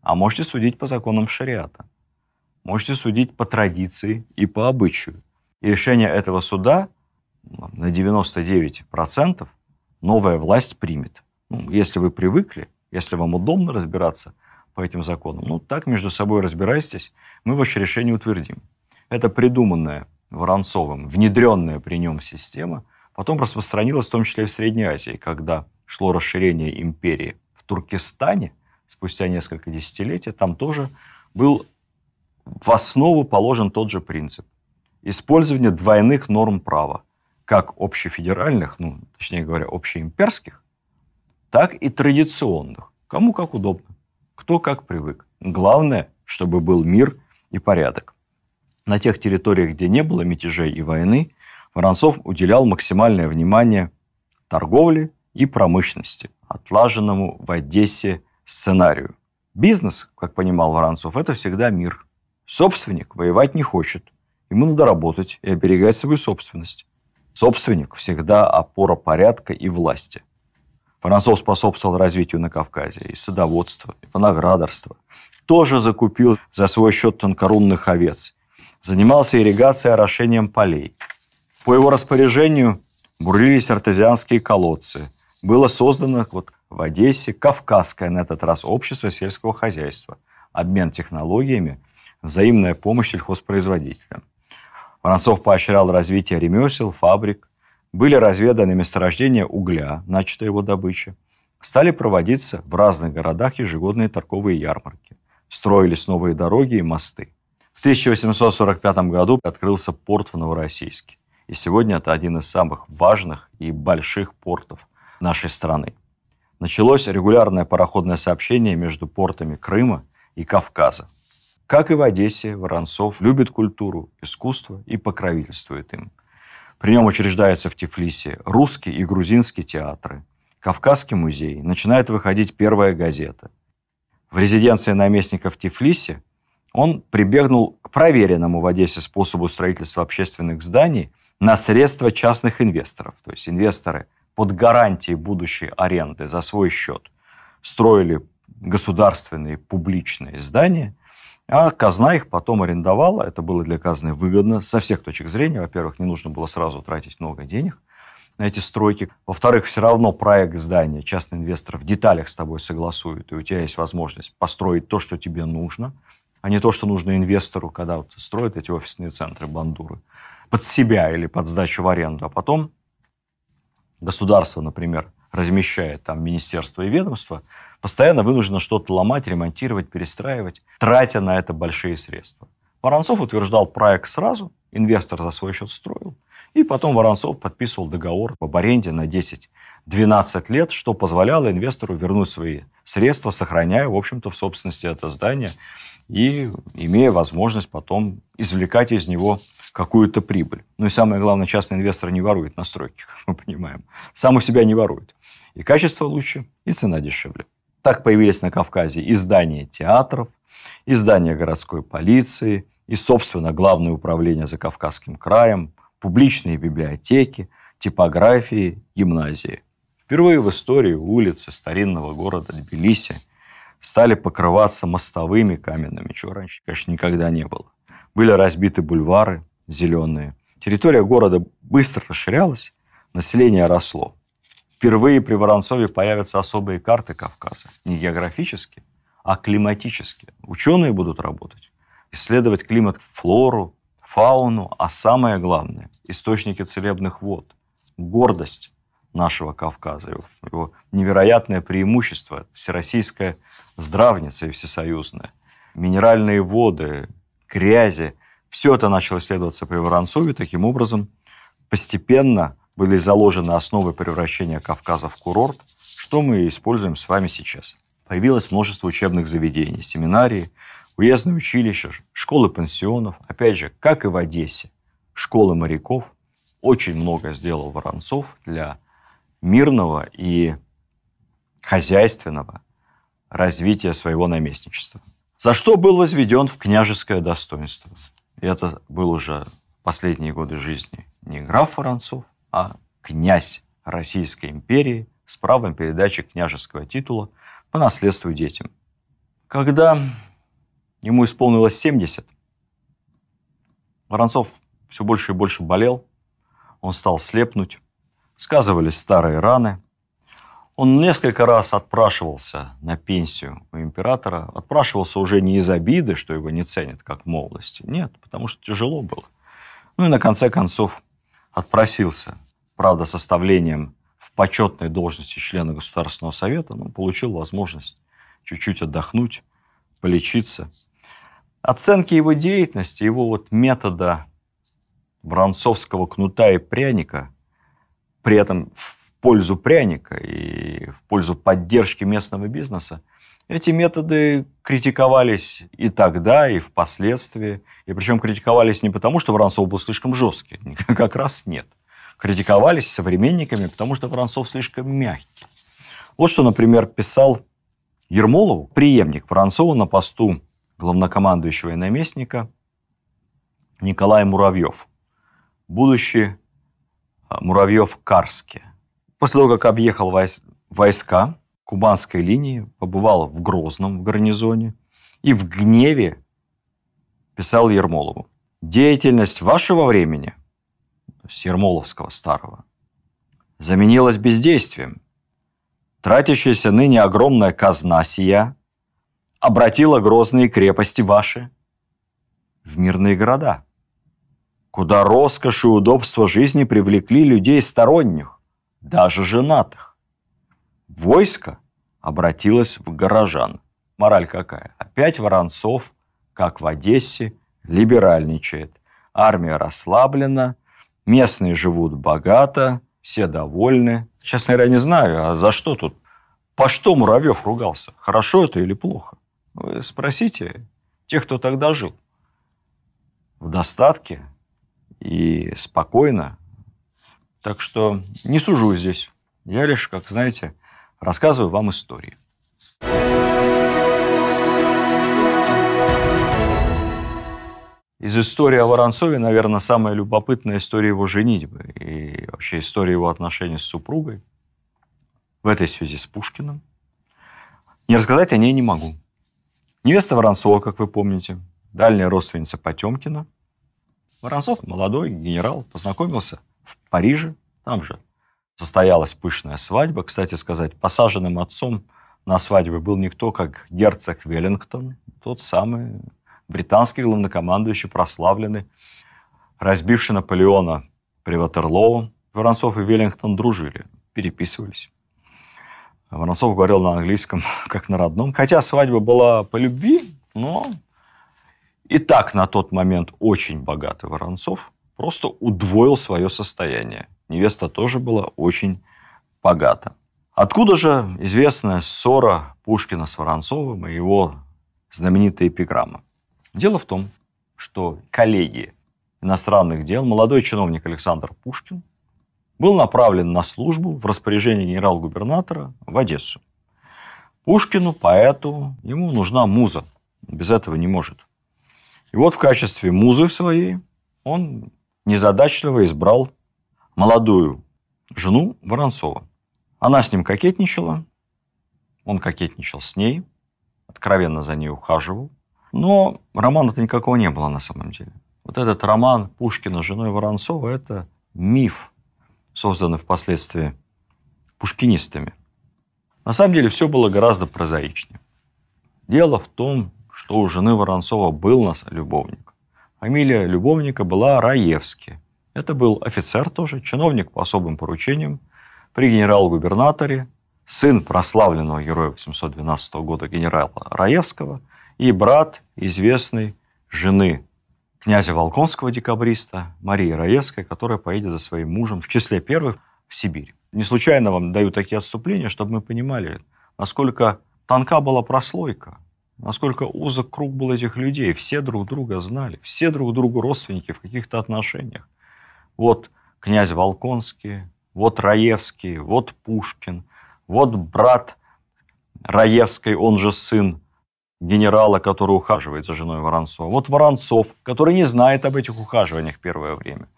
А можете судить по законам шариата. Можете судить по традиции и по обычаю. И решение этого суда на 99% новая власть примет. Если вы привыкли, если вам удобно разбираться по этим законам. Ну, так между собой разбирайтесь, мы ваше решение утвердим. Это придуманная Воронцовым, внедренная при нем система, потом распространилась в том числе и в Средней Азии, когда шло расширение империи в Туркестане, спустя несколько десятилетий, там тоже был в основу положен тот же принцип. Использование двойных норм права, как общефедеральных, ну, точнее говоря, общеимперских, так и традиционных. Кому как удобно, кто как привык. Главное, чтобы был мир и порядок. На тех территориях, где не было мятежей и войны, Воронцов уделял максимальное внимание торговле и промышленности, отлаженному в Одессе сценарию. Бизнес, как понимал Воронцов, это всегда мир. Собственник воевать не хочет. Ему надо работать и оберегать свою собственность. Собственник всегда опора порядка и власти. Воронцов способствовал развитию на Кавказе и садоводства, и виноградарства. Тоже закупил за свой счет тонкорунных овец. Занимался ирригацией и орошением полей. По его распоряжению бурлились артезианские колодцы. Было создано в Одессе Кавказское, на этот раз, общество сельского хозяйства. Обмен технологиями, взаимная помощь сельхозпроизводителям. Воронцов поощрял развитие ремесел, фабрик. Были разведаны месторождения угля, начатая его добыча. Стали проводиться в разных городах ежегодные торговые ярмарки. Строились новые дороги и мосты. В 1845 году открылся порт в Новороссийске. И сегодня это один из самых важных и больших портов нашей страны. Началось регулярное пароходное сообщение между портами Крыма и Кавказа. Как и в Одессе, Воронцов любит культуру, искусство и покровительствует им. При нем учреждается в Тифлисе русский и грузинский театры, Кавказский музей, начинает выходить первая газета. В резиденции наместника в Тифлисе он прибегнул к проверенному в Одессе способу строительства общественных зданий на средства частных инвесторов. То есть инвесторы под гарантией будущей аренды за свой счет строили государственные публичные здания, а казна их потом арендовала. Это было для казны выгодно со всех точек зрения. Во-первых, не нужно было сразу тратить много денег на эти стройки. Во-вторых, все равно проект здания частный инвестор в деталях с тобой согласует, и у тебя есть возможность построить то, что тебе нужно, а не то, что нужно инвестору, когда строят эти офисные центры, бандуры, под себя или под сдачу в аренду. А потом государство, например, размещает там министерство и ведомство, постоянно вынуждено что-то ломать, ремонтировать, перестраивать, тратя на это большие средства. Воронцов утверждал проект сразу, инвестор за свой счет строил, и потом Воронцов подписывал договор об аренде на 10-12 лет, что позволяло инвестору вернуть свои средства, сохраняя, в общем-то, в собственности это здание и имея возможность потом извлекать из него какую-то прибыль. Ну и самое главное, частный инвестор не ворует на стройке, как мы понимаем. Сам у себя не ворует. И качество лучше, и цена дешевле. Так появились на Кавказе и здания театров, и здания городской полиции, и, собственно, Главное управление Закавказским краем, публичные библиотеки, типографии, гимназии. Впервые в истории улицы старинного города Тбилиси стали покрываться мостовыми каменными, чего раньше, конечно, никогда не было. Были разбиты бульвары зеленые. Территория города быстро расширялась, население росло. Впервые при Воронцове появятся особые карты Кавказа. Не географические, а климатические. Ученые будут работать, исследовать климат, флору, фауну, а самое главное – источники целебных вод, гордость нашего Кавказа, его невероятное преимущество, всероссийская здравница и всесоюзная, минеральные воды, грязи. Все это начало исследоваться при Воронцове. Таким образом, постепенно были заложены основы превращения Кавказа в курорт, что мы используем с вами сейчас. Появилось множество учебных заведений, семинарии, уездные училища, школы пансионов. Опять же, как и в Одессе, школы моряков. Очень много сделал Воронцов для мирного и хозяйственного развития своего наместничества. За что был возведен в княжеское достоинство. И это был уже последние годы жизни не граф Воронцов, а князь Российской империи с правом передачи княжеского титула по наследству детям. Когда ему исполнилось 70, Воронцов все больше и больше болел, он стал слепнуть, сказывались старые раны. Он несколько раз отпрашивался на пенсию у императора. Отпрашивался уже не из обиды, что его не ценят, как в молодости. Нет, потому что тяжело было. Ну и на конце концов отпросился. Правда, с оставлением в почетной должности члена Государственного совета, но получил возможность чуть-чуть отдохнуть, полечиться. Оценки его деятельности, его вот метода воронцовского кнута и пряника, при этом в пользу пряника и в пользу поддержки местного бизнеса, эти методы критиковались и тогда, и впоследствии. И причем критиковались не потому, что Воронцов был слишком жесткий, как раз нет. Критиковались современниками, потому что Воронцов слишком мягкий. Вот что, например, писал Ермолову, преемник Воронцова на посту главнокомандующего и наместника Николай Муравьев, будущий Муравьев-Карский. После того, как объехал войска Кубанской линии, побывал в Грозном, в гарнизоне, и в гневе писал Ермолову: «Деятельность вашего времени», то есть Ермоловского старого, «заменилась бездействием. Тратящаяся ныне огромная казна сия обратила грозные крепости ваши в мирные города, куда роскошь и удобство жизни привлекли людей сторонних, даже женатых. Войско обратилось в горожан». Мораль какая? Опять Воронцов, как в Одессе, либеральничает. Армия расслаблена, местные живут богато, все довольны. Честно говоря, не знаю, а за что тут? По что Муравьев ругался? Хорошо это или плохо? Вы спросите тех, кто тогда жил. В достатке и спокойно. Так что не сужу здесь. Я лишь, как знаете, рассказываю вам истории. Из истории о Воронцове, наверное, самая любопытная история его женитьбы и вообще история его отношений с супругой. В этой связи с Пушкиным. Не рассказать о ней не могу. Невеста Воронцова, как вы помните, дальняя родственница Потемкина. Воронцов, молодой генерал, познакомился в Париже. Там же состоялась пышная свадьба. Кстати сказать, посаженным отцом на свадьбе был никто, как герцог Веллингтон, тот самый британский главнокомандующий, прославленный, разбивший Наполеона при Ватерлоо. Воронцов и Веллингтон дружили, переписывались. Воронцов говорил на английском, как на родном. Хотя свадьба была по любви, но и так на тот момент очень богатый Воронцов просто удвоил свое состояние. Невеста тоже была очень богата. Откуда же известная ссора Пушкина с Воронцовым и его знаменитая эпиграмма? Дело в том, что коллегия иностранных дел, молодой чиновник Александр Пушкин, был направлен на службу в распоряжение генерал-губернатора в Одессу. Пушкину, поэту, ему нужна муза. Без этого не может. И вот в качестве музы своей он незадачливо избрал молодую жену Воронцова. Она с ним кокетничала, он кокетничал с ней, откровенно за ней ухаживал. Но романа-то никакого не было на самом деле. Вот этот роман Пушкина с женой Воронцова – это миф, созданный впоследствии пушкинистами. На самом деле все было гораздо прозаичнее. Дело в том, что у жены Воронцова был любовник. Фамилия любовника была Раевский. Это был офицер тоже, чиновник по особым поручениям при генерал-губернаторе, сын прославленного героя 812 года генерала Раевского и брат известной жены князя Волконского декабриста Марии Раевской, которая поедет за своим мужем в числе первых в Сибирь. Не случайно вам даю такие отступления, чтобы мы понимали, насколько тонка была прослойка, насколько узок круг был этих людей. Все друг друга знали, все друг другу родственники в каких-то отношениях. Вот князь Волконский, вот Раевский, вот Пушкин, вот брат Раевской, он же сын генерала, который ухаживает за женой Воронцова. Вот Воронцов, который не знает об этих ухаживаниях первое время.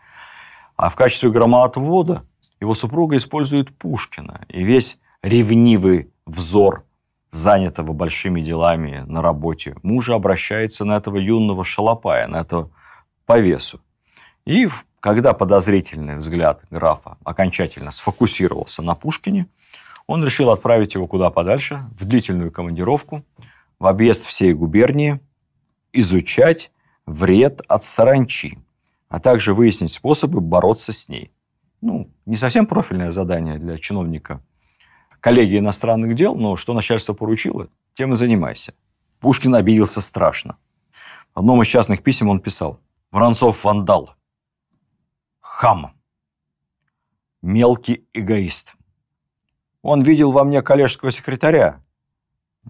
А в качестве громоотвода его супруга использует Пушкина. И весь ревнивый взор занятого большими делами на работе мужа обращается на этого юного шалопая, на этого повесу. И когда подозрительный взгляд графа окончательно сфокусировался на Пушкине, Он решил отправить его куда подальше, в длительную командировку, в объезд всей губернии, изучать вред от саранчи, а также выяснить способы бороться с ней. Не совсем профильное задание для чиновника коллегии иностранных дел, но что начальство поручило, тем и занимайся. Пушкин обиделся страшно. В одном из частных писем он писал: «Воронцов вандал, хам, мелкий эгоист. Он видел во мне коллежского секретаря».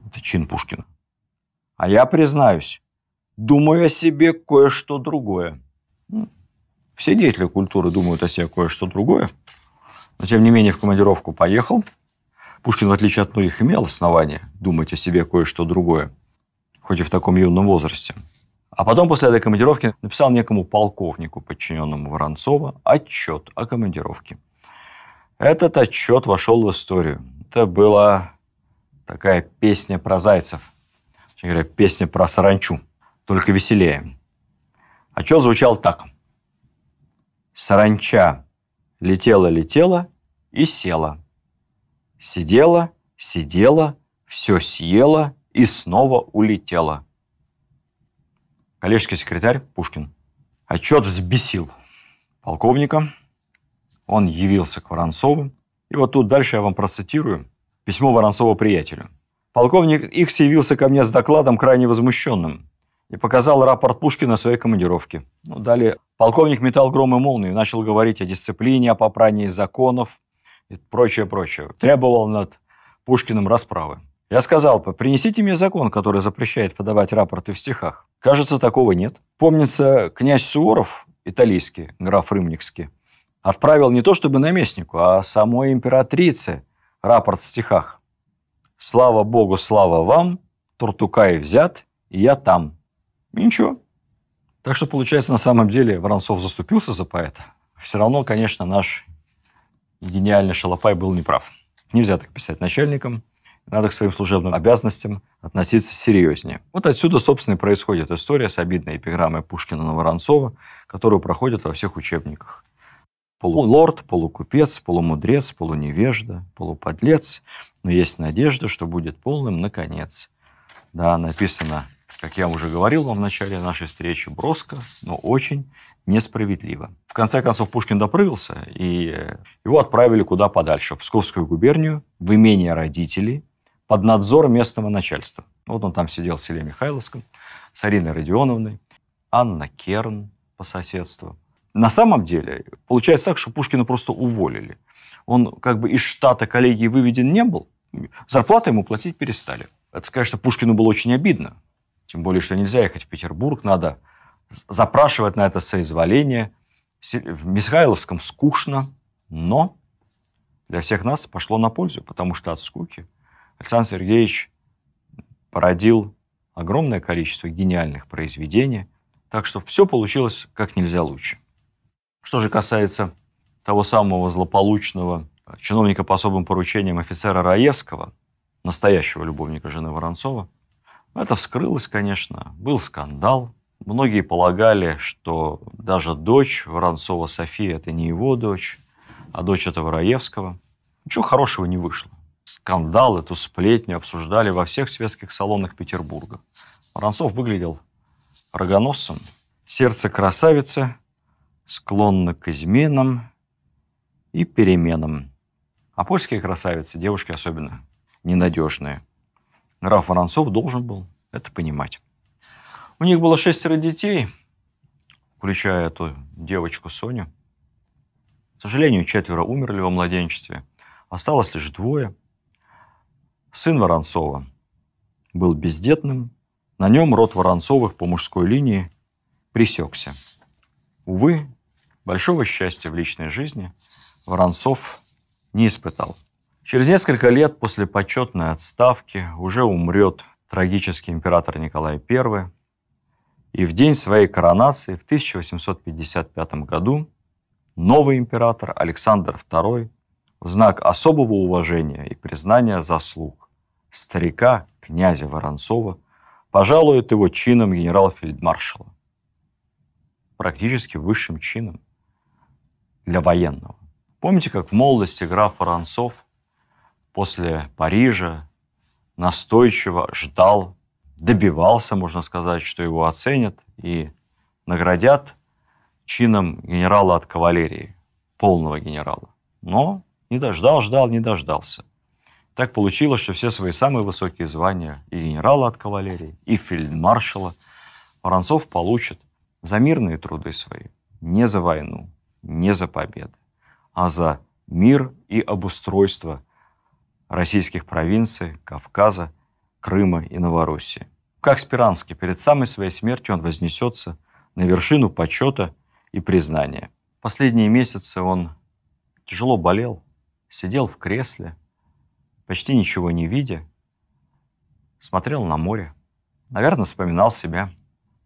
Это чин Пушкина. «А я, признаюсь, думаю о себе кое-что другое». Все деятели культуры думают о себе кое-что другое. Но, тем не менее, в командировку поехал. Пушкин, в отличие от многих, имел основания думать о себе кое-что другое, хоть и в таком юном возрасте. А потом, после этой командировки, написал некому полковнику, подчиненному Воронцова, отчет о командировке. Этот отчет вошел в историю. Это была такая песня про зайцев. Точнее говоря, песня про саранчу, только веселее. Отчет звучал так. Саранча летела-летела и села. Сидела, сидела, все съела и снова улетела. Коллежский секретарь Пушкин. Отчет взбесил полковника. Он явился к Воронцову. И вот тут дальше я вам процитирую письмо Воронцова приятелю. Полковник Икс явился ко мне с докладом крайне возмущенным и показал рапорт Пушкина о своей командировке. Далее полковник метал гром и молнию, начал говорить о дисциплине, о попрании законов и прочее. Требовал над Пушкиным расправы. Я сказал: принесите мне закон, который запрещает подавать рапорты в стихах. Кажется, такого нет. Помнится, князь Суворов, италийский, граф Рымникский, отправил не то чтобы наместнику, а самой императрице рапорт в стихах. «Слава Богу, слава вам, Туртукай взят, и я там». И ничего. Так что, получается, на самом деле Воронцов заступился за поэта. Все равно, конечно, наш гениальный Шалопай был неправ. Нельзя так писать начальникам. Надо к своим служебным обязанностям относиться серьезнее. Вот отсюда, собственно, и происходит история с обидной эпиграммой Пушкина на Воронцова, которую проходит во всех учебниках. Полулорд, полукупец, полумудрец, полуневежда, полуподлец, но есть надежда, что будет полным наконец. Да, написано, как я уже говорил вам в начале нашей встречи, броско, но очень несправедливо. В конце концов, Пушкин допрыгался, и его отправили куда подальше, в Псковскую губернию, в имение родителей, под надзор местного начальства. Вот он там сидел в селе Михайловском с Ариной Родионовной, Анна Керн по соседству. На самом деле, получается так, что Пушкина просто уволили. Он как бы из штата коллегии выведен не был, зарплату ему платить перестали. Это, конечно, Пушкину было очень обидно. Тем более, что нельзя ехать в Петербург, надо запрашивать на это соизволение. В Михайловском скучно, но для всех нас пошло на пользу, потому что от скуки Александр Сергеевич породил огромное количество гениальных произведений, так что все получилось как нельзя лучше. Что же касается того самого злополучного чиновника по особым поручениям офицера Раевского, настоящего любовника жены Воронцова, это вскрылось, конечно, был скандал. Многие полагали, что даже дочь Воронцова София – это не его дочь, а дочь этого Раевского. Ничего хорошего не вышло. Скандал, эту сплетню обсуждали во всех светских салонах Петербурга. Воронцов выглядел рогоносцем. Сердце красавицы склонно к изменам и переменам. А польские красавицы, девушки особенно ненадежные. Граф Воронцов должен был это понимать. У них было 6 детей, включая эту девочку Соню. К сожалению, 4 умерли во младенчестве. Осталось лишь 2. Сын Воронцова был бездетным. На нем род Воронцовых по мужской линии пресекся. Увы, большого счастья в личной жизни Воронцов не испытал. Через несколько лет после почетной отставки уже умрет трагический император Николай I. И в день своей коронации в 1855 году новый император Александр II в знак особого уважения и признания заслуг старика князя Воронцова пожалует его чином генерал-фельдмаршала. Практически высшим чином для военного. Помните, как в молодости граф Воронцов после Парижа настойчиво ждал, добивался, можно сказать, что его оценят и наградят чином генерала от кавалерии, полного генерала. Но не ждал, не дождался. Так получилось, что все свои самые высокие звания и генерала от кавалерии, и фельдмаршала Воронцов получит за мирные труды свои, не за войну, не за победы, а за мир и обустройство российских провинций, Кавказа, Крыма и Новороссии. Как Спиранский, перед самой своей смертью он вознесется на вершину почета и признания. Последние месяцы он тяжело болел, сидел в кресле, почти ничего не видя, смотрел на море. Наверное, вспоминал себя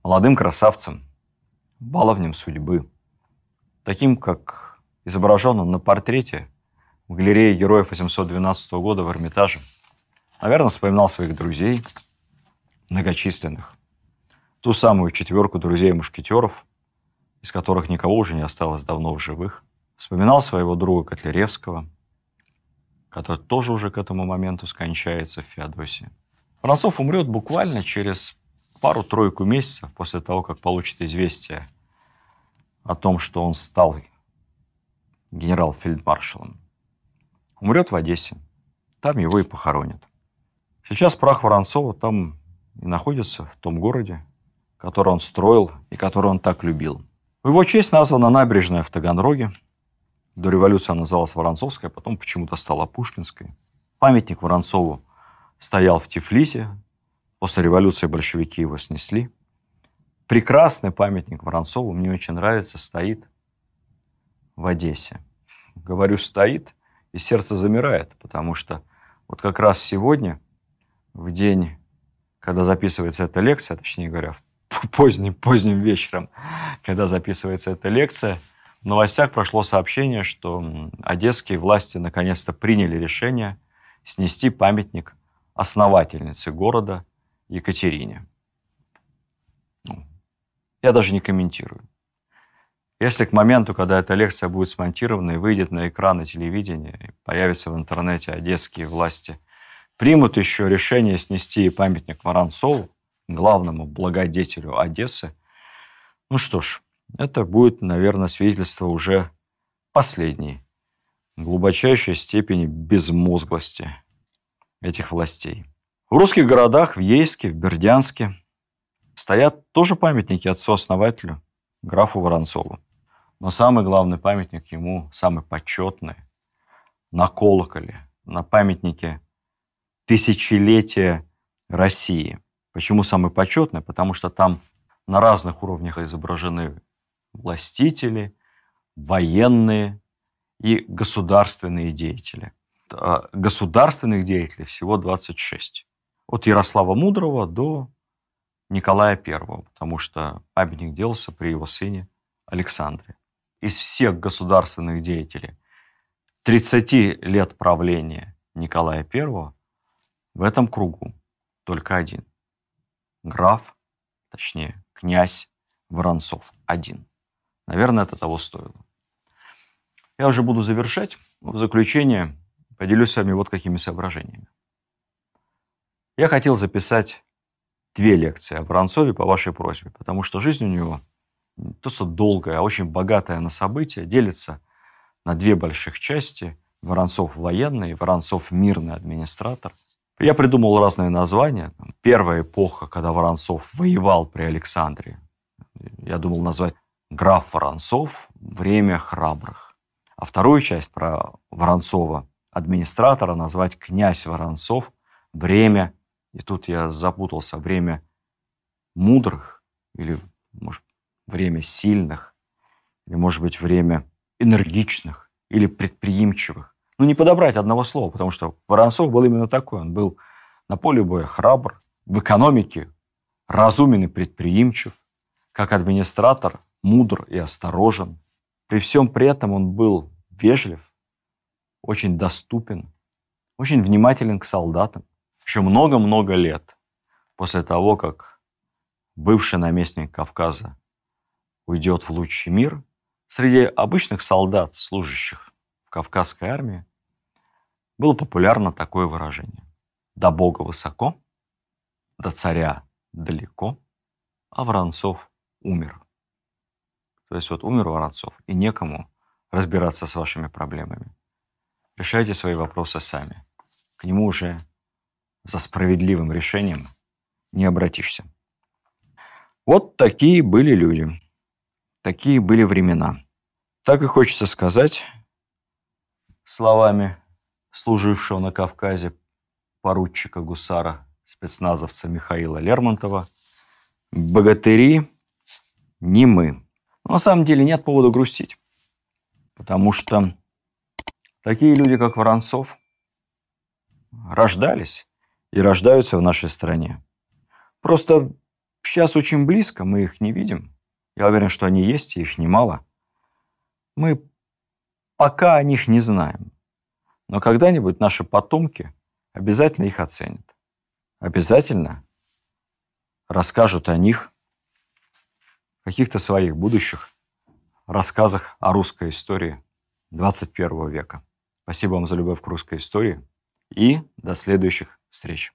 молодым красавцем, баловнем судьбы, таким, как изображен он на портрете в галерее героев 812 года в Эрмитаже. Наверное, вспоминал своих друзей, многочисленных. Ту самую четверку друзей-мушкетеров, из которых никого уже не осталось давно в живых. Вспоминал своего друга Котляревского, который тоже уже к этому моменту скончается в Феодосии. Воронцов умрет буквально через пару-тройку месяцев после того, как получит известие о том, что он стал генерал-фельдмаршалом. Умрет в Одессе. Там его и похоронят. Сейчас прах Воронцова там и находится, в том городе, который он строил и который он так любил. В его честь названа набережная в Таганроге. До революции она называлась Воронцовская, потом почему-то стала Пушкинской. Памятник Воронцову стоял в Тифлисе. После революции большевики его снесли. Прекрасный памятник Воронцову, мне очень нравится, стоит в Одессе. Говорю, стоит, и сердце замирает, потому что вот как раз сегодня, в день, когда записывается эта лекция, точнее говоря, поздним вечером, когда записывается эта лекция, в новостях прошло сообщение, что одесские власти наконец-то приняли решение снести памятник основательнице города Екатерине. Я даже не комментирую. Если к моменту, когда эта лекция будет смонтирована и выйдет на экраны телевидения, и появится в интернете, одесские власти примут еще решение снести памятник Воронцову, главному благодетелю Одессы, ну что ж, это будет, наверное, свидетельство уже последней, глубочайшей степени безмозглости этих властей. В русских городах, в Ейске, в Бердянске, стоят тоже памятники отцу-основателю, графу Воронцову. Но самый главный памятник ему, самый почетный, на колоколе, на памятнике тысячелетия России. Почему самый почетный? Потому что там на разных уровнях изображены властители, военные и государственные деятели. Государственных деятелей всего 26. От Ярослава Мудрого до Николая I, потому что памятник делался при его сыне Александре. Из всех государственных деятелей 30 лет правления Николая I в этом кругу только один. Граф, точнее, князь Воронцов один. Наверное, это того стоило. Я уже буду завершать. В заключение поделюсь с вами вот какими соображениями. Я хотел записать 2 лекции о Воронцове по вашей просьбе, потому что жизнь у него не то что долгая, а очень богатая на события, делится на 2 больших части. Воронцов военный, Воронцов мирный администратор. Я придумал разные названия. Первая эпоха, когда Воронцов воевал при Александре, я думал назвать «Граф Воронцов. Время храбрых». А вторую часть про Воронцова, администратора, назвать «Князь Воронцов. Время». И тут я запутался. Время мудрых или, может, время сильных, или, может быть, время энергичных или предприимчивых. Ну, не подобрать одного слова, потому что Воронцов был именно такой. Он был на поле боя храбр, в экономике разумен и предприимчив, как администратор мудр и осторожен. При всем при этом он был вежлив, очень доступен, очень внимателен к солдатам. Еще много-много лет после того, как бывший наместник Кавказа уйдет в лучший мир, среди обычных солдат, служащих в Кавказской армии, было популярно такое выражение: «До Бога высоко, до царя далеко, а Воронцов умер». То есть вот умер Воронцов, и некому разбираться с вашими проблемами. Решайте свои вопросы сами. К нему уже за справедливым решением не обратишься. Вот такие были люди. Такие были времена. Так и хочется сказать словами служившего на Кавказе поручика-гусара, спецназовца Михаила Лермонтова: «Богатыри не мы». Но на самом деле нет повода грустить, потому что такие люди, как Воронцов, рождались и рождаются в нашей стране. Просто сейчас очень близко, мы их не видим. Я уверен, что они есть, и их немало. Мы пока о них не знаем. Но когда-нибудь наши потомки обязательно их оценят. Обязательно расскажут о них в каких-то своих будущих рассказах о русской истории 21 века. Спасибо вам за любовь к русской истории и до следующих встреч.